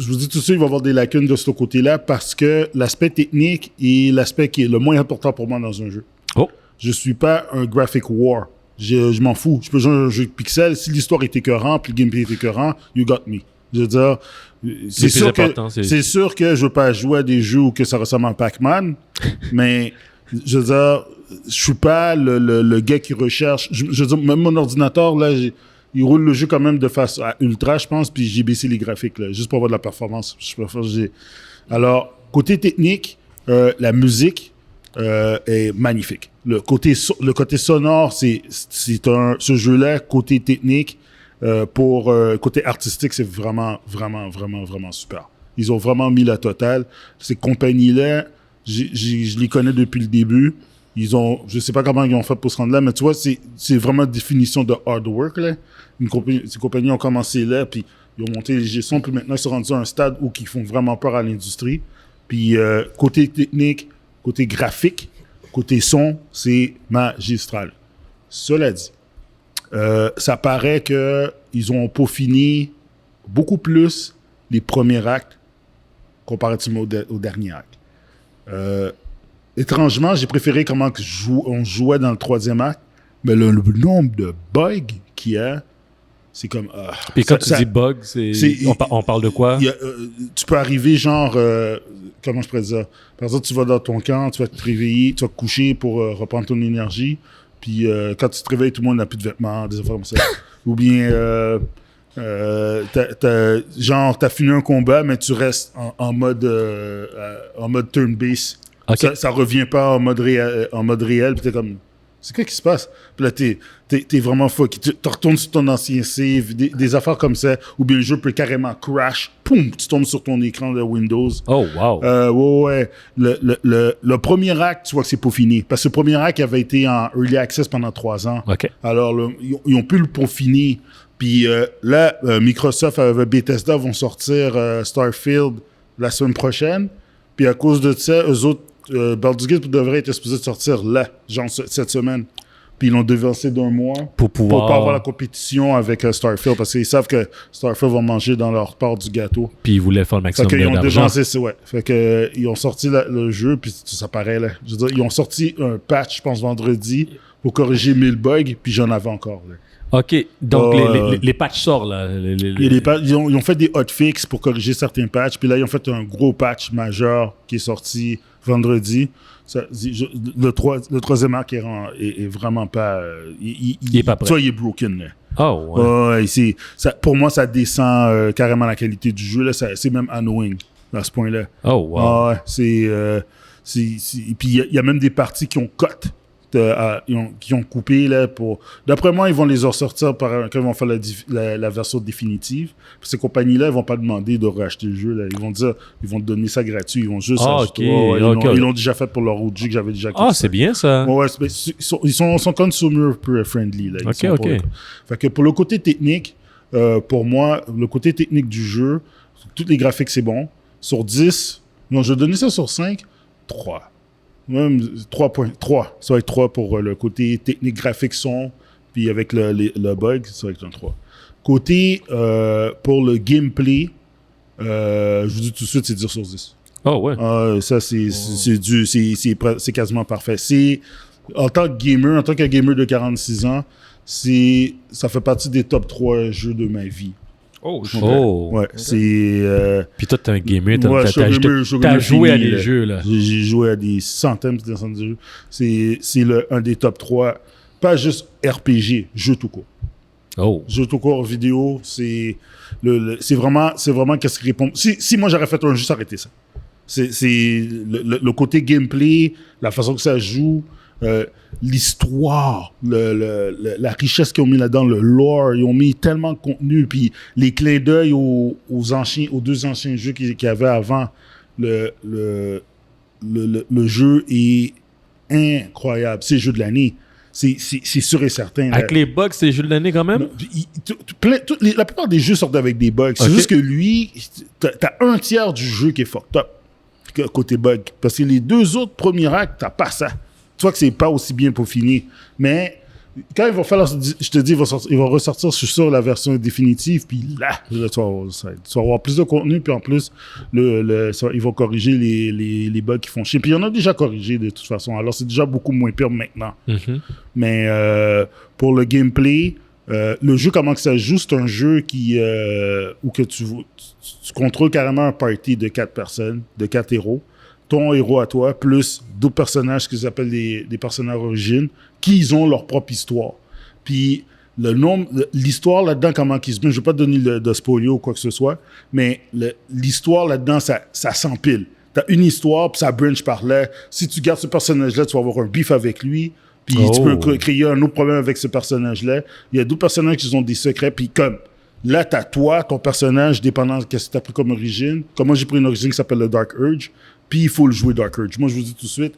vous dis tout de suite, il va y avoir des lacunes de ce côté-là parce que l'aspect technique est l'aspect qui est le moins important pour moi dans un jeu. Oh! Je suis pas un graphic war. Je m'en fous. Je peux jouer un jeu de pixels. Si l'histoire est écœurante puis le gameplay est écœurant, you got me. Je veux dire, c'est sûr que je veux pas jouer à des jeux où que ça ressemble à Pac-Man, mais je veux dire, je suis pas le gars qui recherche. Je veux dire, même mon ordinateur, là, il roule le jeu quand même de face à ultra, je pense, puis j'ai baissé les graphiques, là, juste pour avoir de la performance. Alors, côté technique, la musique est magnifique. Le côté sonore, ce jeu-là, côté technique, côté artistique, c'est vraiment, vraiment, vraiment, vraiment super. Ils ont vraiment mis la totale. Ces compagnies-là, je les connais depuis le début. Je sais pas comment ils ont fait pour se rendre là, mais tu vois, c'est vraiment définition de hard work, là. Ces compagnies ont commencé là, puis ils ont monté les gestions, puis maintenant ils sont rendus à un stade où ils font vraiment peur à l'industrie. Puis côté technique, côté graphique, côté son, c'est magistral. Cela dit, ça paraît qu'ils ont peaufiné beaucoup plus les premiers actes comparativement au dernier acte. Étrangement, j'ai préféré comment on jouait dans le troisième acte, mais le nombre de bugs qu'il y a, c'est comme... Puis quand tu dis bug, on parle de quoi? Tu peux arriver genre... comment je pourrais dire? Par exemple, tu vas dans ton camp, tu vas te réveiller, tu vas te coucher pour reprendre ton énergie, puis quand tu te réveilles, tout le monde n'a plus de vêtements, des affaires comme ça. Ou bien... t'as fini un combat, mais tu restes en mode turn-based. Okay. Ça revient pas en mode réel, puis t'es comme, c'est quoi qui se passe? Puis là, t'es vraiment fuck. Tu retournes sur ton ancien save, des affaires comme ça, ou bien le jeu peut carrément crash, poum, tu tombes sur ton écran de Windows. Oh, wow. Ouais. Le premier acte, tu vois que c'est peaufiné. Parce que le premier acte avait été en Early Access pendant 3 ans. Okay. Alors, ils ont pu le peaufiner. Puis là, Microsoft avec Bethesda vont sortir Starfield la semaine prochaine. Puis à cause de ça, eux autres, Baldur's Gate devrait être supposé de sortir là, genre cette semaine. Puis ils l'ont devancé d'1 mois pour pas avoir la compétition avec Starfield, parce qu'ils savent que Starfield va manger dans leur part du gâteau. Puis ils voulaient faire le maximum d'argent. Fait qu'ils ont devancé, ouais. Fait que ils ont sorti le jeu, puis ça paraît là. Je veux dire, ils ont sorti un patch, je pense, vendredi, pour corriger 1000 bugs, puis j'en avais encore là. OK, donc les patchs sortent, là. Ils ont fait des hotfix pour corriger certains patchs, puis là, ils ont fait un gros patch majeur qui est sorti vendredi. Le troisième arc est vraiment pas... il est pas prêt. Il est broken, là. Oh, ouais. Pour moi, ça descend carrément la qualité du jeu, là. C'est même annoying, à ce point-là. Oh, wow. Puis il y a même des parties qui ont cut. Qui ont coupé là pour. D'après moi, ils vont les ressortir quand ils vont faire la version définitive. Puis ces compagnies-là, ils vont pas demander de racheter le jeu. Là. Ils vont dire, ils vont te donner ça gratuit. Ils vont juste acheter. Ils l'ont déjà fait pour leur OG que j'avais déjà. C'est bien ça. Ouais, ils sont consumer friendly là. OK. Fait que pour le côté technique, pour moi, le côté technique du jeu, tous les graphiques c'est bon. Sur 10, non, je vais donner ça sur 5, 3. Même 3.3. Ça va être 3 pour le côté technique, graphique, son, puis avec le bug, ça va être un 3. Côté, pour le gameplay, je vous dis tout de suite, c'est 10 sur 10. Oh, ouais. Ça, c'est quasiment parfait. En tant que gamer de 46 ans, ça fait partie des top 3 jeux de ma vie. Ouais, c'est... Puis toi, t'es un gamer, t'as joué à des jeux, là. J'ai joué à des centaines de jeux. C'est un des top 3. Pas juste RPG, jeu tout court. Oh. Jeu tout court vidéo, c'est vraiment qu'est-ce qui répond. Si moi j'aurais fait un jeu, ça aurait été ça. C'est le côté gameplay, la façon que ça joue, l'histoire, la richesse qu'ils ont mis là-dedans, le lore, ils ont mis tellement de contenu, puis les clins d'œil aux deux anciens jeux qu'il y avait avant. Le jeu est incroyable. C'est le jeu de l'année. C'est sûr et certain. Avec les bugs, c'est le jeu de l'année quand même? La plupart des jeux sortent avec des bugs. C'est juste que lui, t'as un tiers du jeu qui est fucked up côté bug. Parce que les deux autres premiers actes, t'as pas ça. Tu vois que c'est pas aussi bien peaufiné. Mais quand ils vont faire, je te dis, ils vont ressortir sur la version définitive, puis là, tu vas avoir plus de contenu, puis en plus, ils vont corriger les bugs qui font chier. Puis il y en a déjà corrigé de toute façon, alors c'est déjà beaucoup moins pire maintenant. Mm-hmm. Mais pour le gameplay, le jeu, comment que ça se joue, c'est un jeu où que tu contrôles carrément un party de 4 personnes, de 4 héros. Ton héros à toi, plus d'autres personnages qu'ils appellent des personnages origines, qui ont leur propre histoire. Puis l'histoire là-dedans, comment qu'ils se mettent, je ne vais pas te donner de spoiler ou quoi que ce soit, mais l'histoire là-dedans, ça s'empile. Tu as une histoire, puis ça branche par là. Si tu gardes ce personnage-là, tu vas avoir un beef avec lui, puis tu peux créer un autre problème avec ce personnage-là. Il y a d'autres personnages qui ont des secrets, puis comme là, tu as toi, ton personnage, dépendant de ce que tu as pris comme origine. Comme moi, j'ai pris une origine qui s'appelle le Dark Urge. Puis il faut le jouer Dark Urge. Moi, je vous dis tout de suite,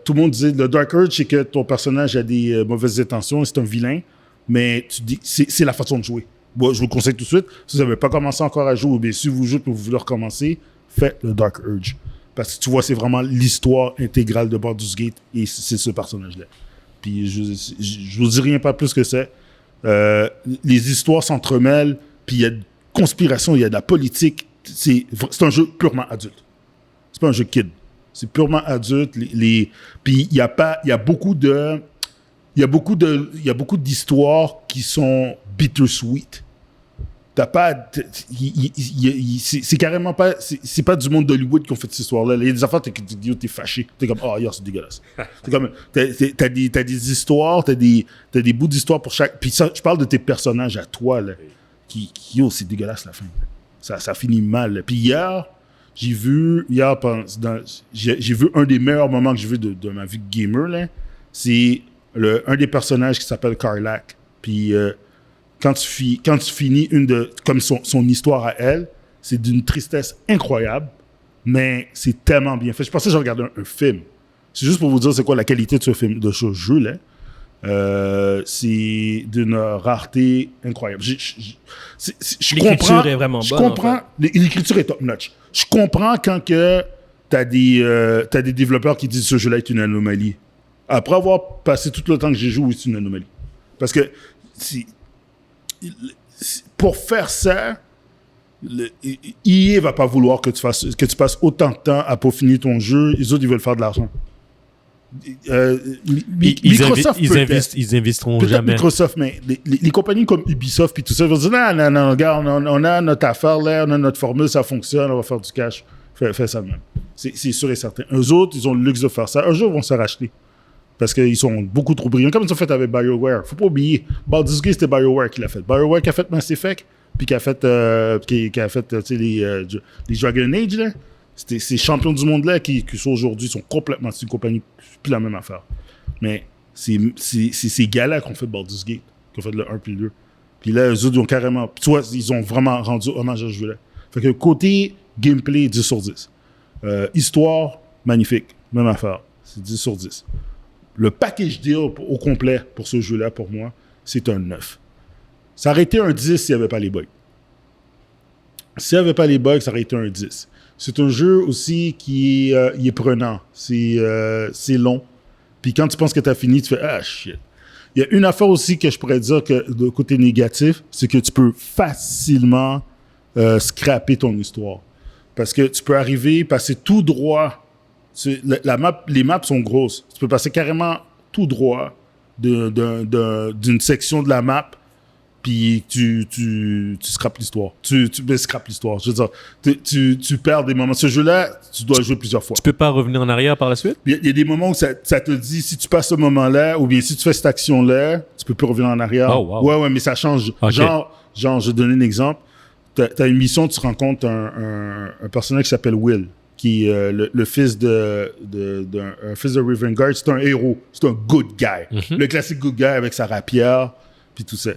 tout le monde disait, le Dark Urge, c'est que ton personnage a des mauvaises intentions, c'est un vilain, mais tu dis, c'est la façon de jouer. Moi, je vous le conseille tout de suite, si vous n'avez pas commencé encore à jouer, ou bien si vous jouez et vous voulez recommencer, faites le Dark Urge. Parce que tu vois, c'est vraiment l'histoire intégrale de Baldur's Gate, et c'est ce personnage-là. Puis je vous dis rien pas plus que ça. Les histoires s'entremêlent, puis il y a de conspiration, il y a de la politique. C'est un jeu purement adulte. C'est pas un jeu kid. C'est purement adulte. Puis il y a beaucoup d'histoires qui sont bittersweet. T'as pas, c'est carrément pas, c'est pas du monde d'Hollywood qui ont fait cette histoire-là. Il y a des affaires, t'es fâché. T'es comme, oh, c'est dégueulasse. C'est comme, t'as des histoires, t'as des bouts d'histoire pour chaque. Puis ça, je parle de tes personnages à toi, là, c'est dégueulasse la fin. Ça finit mal. Là. Puis hier, j'ai vu un des meilleurs moments que j'ai vu de ma vie de gamer, là. C'est un des personnages qui s'appelle Karlach. Puis quand tu finis comme son histoire à elle, c'est d'une tristesse incroyable, mais c'est tellement bien fait. Je pensais que je regardais un film. C'est juste pour vous dire c'est quoi la qualité de ce jeu-là. C'est d'une rareté incroyable. L'écriture est vraiment bonne. Je comprends. En fait. L'écriture est top-notch. Je comprends quand t'as des développeurs qui disent que ce jeu-là est une anomalie. Après avoir passé tout le temps que j'ai joué, c'est une anomalie. Parce que pour faire ça, EA va pas vouloir que tu passes autant de temps à peaufiner ton jeu. Les autres, ils veulent faire de l'argent. Microsoft ils investiront jamais. Microsoft, mais les compagnies comme Ubisoft et tout ça, ils vont dire non, regarde, on a notre affaire là, on a notre formule, ça fonctionne, on va faire du cash. Fais ça de même. C'est sûr et certain. Eux autres, ils ont le luxe de faire ça. Un jour, ils vont se racheter. Parce qu'ils sont beaucoup trop brillants. Comme ils ont fait avec BioWare. Faut pas oublier. Baldur's Gate, c'était BioWare qui l'a fait. BioWare qui a fait Mass Effect, puis qui a fait, les Dragon Age, là. Ces champions du monde-là qui sont aujourd'hui, sont complètement... C'est une compagnie, plus la même affaire. Mais c'est ces gars-là qui ont fait Baldur's Gate, qui ont fait le 1 puis le 2. Puis là, eux autres, ils ont carrément... Tu vois, ils ont vraiment rendu hommage à ce jeu-là. Fait que côté gameplay, 10 sur 10. Histoire, magnifique. Même affaire. C'est 10 sur 10. Le package deal au complet pour ce jeu-là, pour moi, c'est un 9. Ça aurait été un 10 s'il n'y avait pas les bugs. S'il n'y avait pas les bugs, ça aurait été un 10. C'est un jeu aussi qui il est prenant. C'est long. Puis quand tu penses que tu as fini, tu fais « Ah, shit ». Il y a une affaire aussi que je pourrais dire que de côté négatif, c'est que tu peux facilement scraper ton histoire. Parce que tu peux arriver, passer tout droit. Les maps sont grosses. Tu peux passer carrément tout droit d'une section de la map puis tu scrapes l'histoire. Tu scrapes l'histoire. Je veux dire, tu perds des moments. Ce jeu-là, tu dois jouer plusieurs fois. Tu peux pas revenir en arrière par la suite? Il y a des moments où ça te dit, si tu passes ce moment-là, ou bien si tu fais cette action-là, tu peux plus revenir en arrière. Oh, wow. Ouais, mais ça change. Okay. Genre, je vais te donner un exemple. T'as une mission, tu rencontres un personnage qui s'appelle Will, qui est le fils un fils de Rivengard. C'est un héros. C'est un good guy. Mm-hmm. Le classique good guy avec sa rapière, puis tout ça.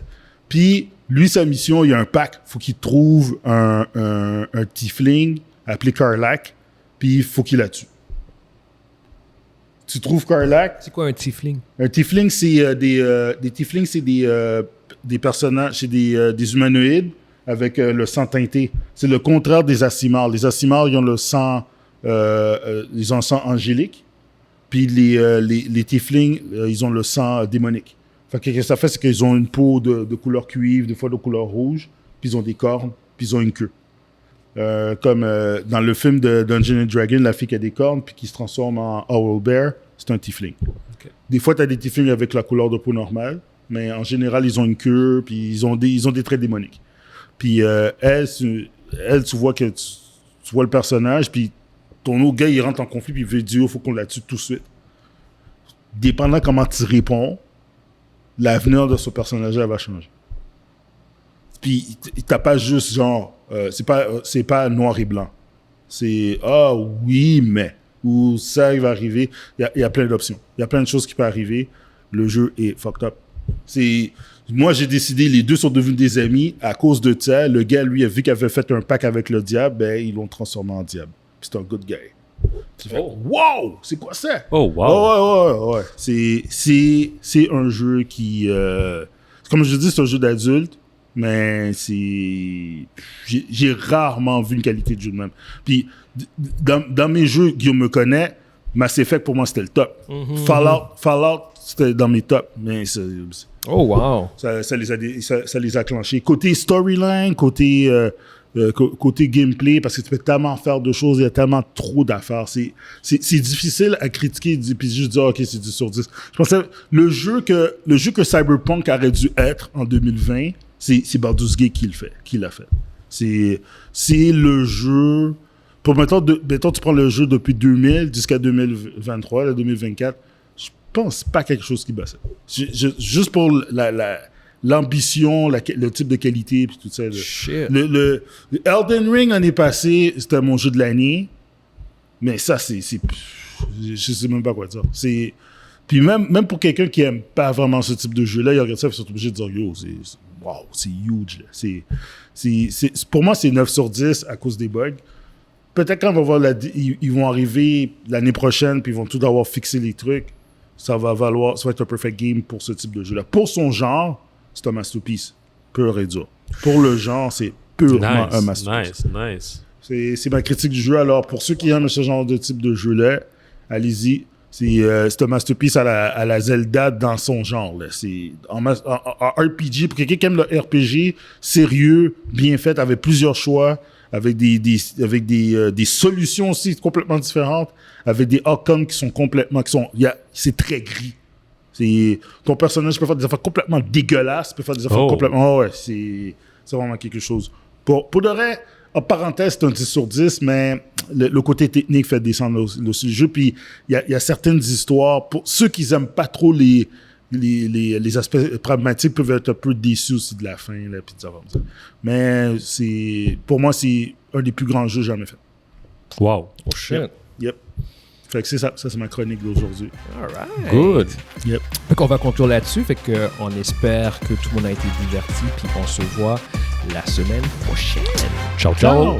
Puis, lui, sa mission, il y a un pack. Faut qu'il trouve un tiefling appelé Karlach, puis il faut qu'il la tue. Tu trouves Karlach. C'est quoi un tiefling? Un tiefling, c'est des tieflings, c'est des personnages, c'est des humanoïdes avec le sang teinté. C'est le contraire des Aasimars. Les Aasimars, ils ont le sang, ils ont le sang angélique. Puis les tieflings, ils ont le sang démonique. Fait que ce que ça fait, c'est qu'ils ont une peau de couleur cuivre, des fois de couleur rouge, puis ils ont des cornes, puis ils ont une queue. Comme dans le film de Dungeons & Dragons, la fille qui a des cornes, puis qui se transforme en Owlbear, c'est un tiefling. Okay. Des fois, tu as des tieflings avec la couleur de peau normale, mais en général, ils ont une queue, puis ils ont des traits démoniques. Puis elle, tu vois que tu vois le personnage, puis ton autre gars, il rentre en conflit, puis il veut dire, il faut qu'on la tue tout de suite. Dépendant comment tu réponds, l'avenir de ce personnage-là va changer. Puis t'as pas juste genre, c'est pas noir et blanc. C'est oui, mais, ou ça, il va arriver. Il y a plein d'options. Il y a plein de choses qui peuvent arriver. Le jeu est fucked up. Moi, j'ai décidé, les deux sont devenus des amis à cause de ça. Le gars, lui, a vu qu'il avait fait un pacte avec le diable, ben, ils l'ont transformé en diable. Puis c'est un good guy. Tu fais, wow! C'est quoi ça? Oh, wow! Ouais. C'est un jeu qui... comme je dis, c'est un jeu d'adulte, mais j'ai rarement vu une qualité de jeu de même. Puis, dans mes jeux, Guillaume me connaît, Mass Effect, pour moi, c'était le top. Fallout, c'était dans mes tops, mais Oh, wow! ça les a clenchés. Côté storyline, côté gameplay, parce que tu peux tellement faire de choses, il y a tellement trop d'affaires. C'est difficile à critiquer, puis juste dire, OK, c'est 10 sur 10. Je pensais, le jeu que Cyberpunk aurait dû être en 2020, c'est Baldur's Gate qui l'a fait. C'est le jeu... Mettons, tu prends le jeu depuis 2000 jusqu'à 2023, là, 2024, je pense pas quelque chose qui bat ça. Juste pour l'ambition, le type de qualité, puis tout ça. Le Elden Ring, l'année passée, c'était mon jeu de l'année. Mais ça, je sais même pas quoi dire. Puis même pour quelqu'un qui aime pas vraiment ce type de jeu-là, il regarde ça et est obligé de dire, yo, c'est huge. Là. Pour moi, c'est 9 sur 10 à cause des bugs. Peut-être quand on va voir ils vont arriver l'année prochaine, puis ils vont tout avoir fixé les trucs, ça va être un perfect game pour ce type de jeu-là. Pour son genre, c'est un masterpiece, pur et dur. Pour le genre, c'est purement un masterpiece. Nice. C'est ma critique du jeu. Alors, pour ceux qui aiment ce genre de type de jeu-là, allez-y. C'est un masterpiece à la Zelda dans son genre. Là. C'est en RPG, pour quelqu'un qui aime le RPG, sérieux, bien fait, avec plusieurs choix, avec des solutions aussi complètement différentes, avec des outcomes qui sont complètement... c'est très gris. Ton personnage peut faire des affaires complètement dégueulasses, peut faire des affaires complètement... c'est vraiment quelque chose. Pour de vrai, en parenthèse, c'est un 10 sur 10, mais le côté technique fait descendre le jeu. Puis il y a certaines histoires, pour ceux qui n'aiment pas trop les aspects pragmatiques, peuvent être un peu déçus aussi de la fin. Là, puis ça. Mais pour moi, c'est un des plus grands jeux jamais faits. Wow. Oh shit. Yep. Fait que c'est ça c'est ma chronique d'aujourd'hui. Alright. Good. Yep. Fait qu'on va conclure là-dessus. Fait qu'on espère que tout le monde a été diverti. Puis on se voit la semaine prochaine. Ciao. Ciao.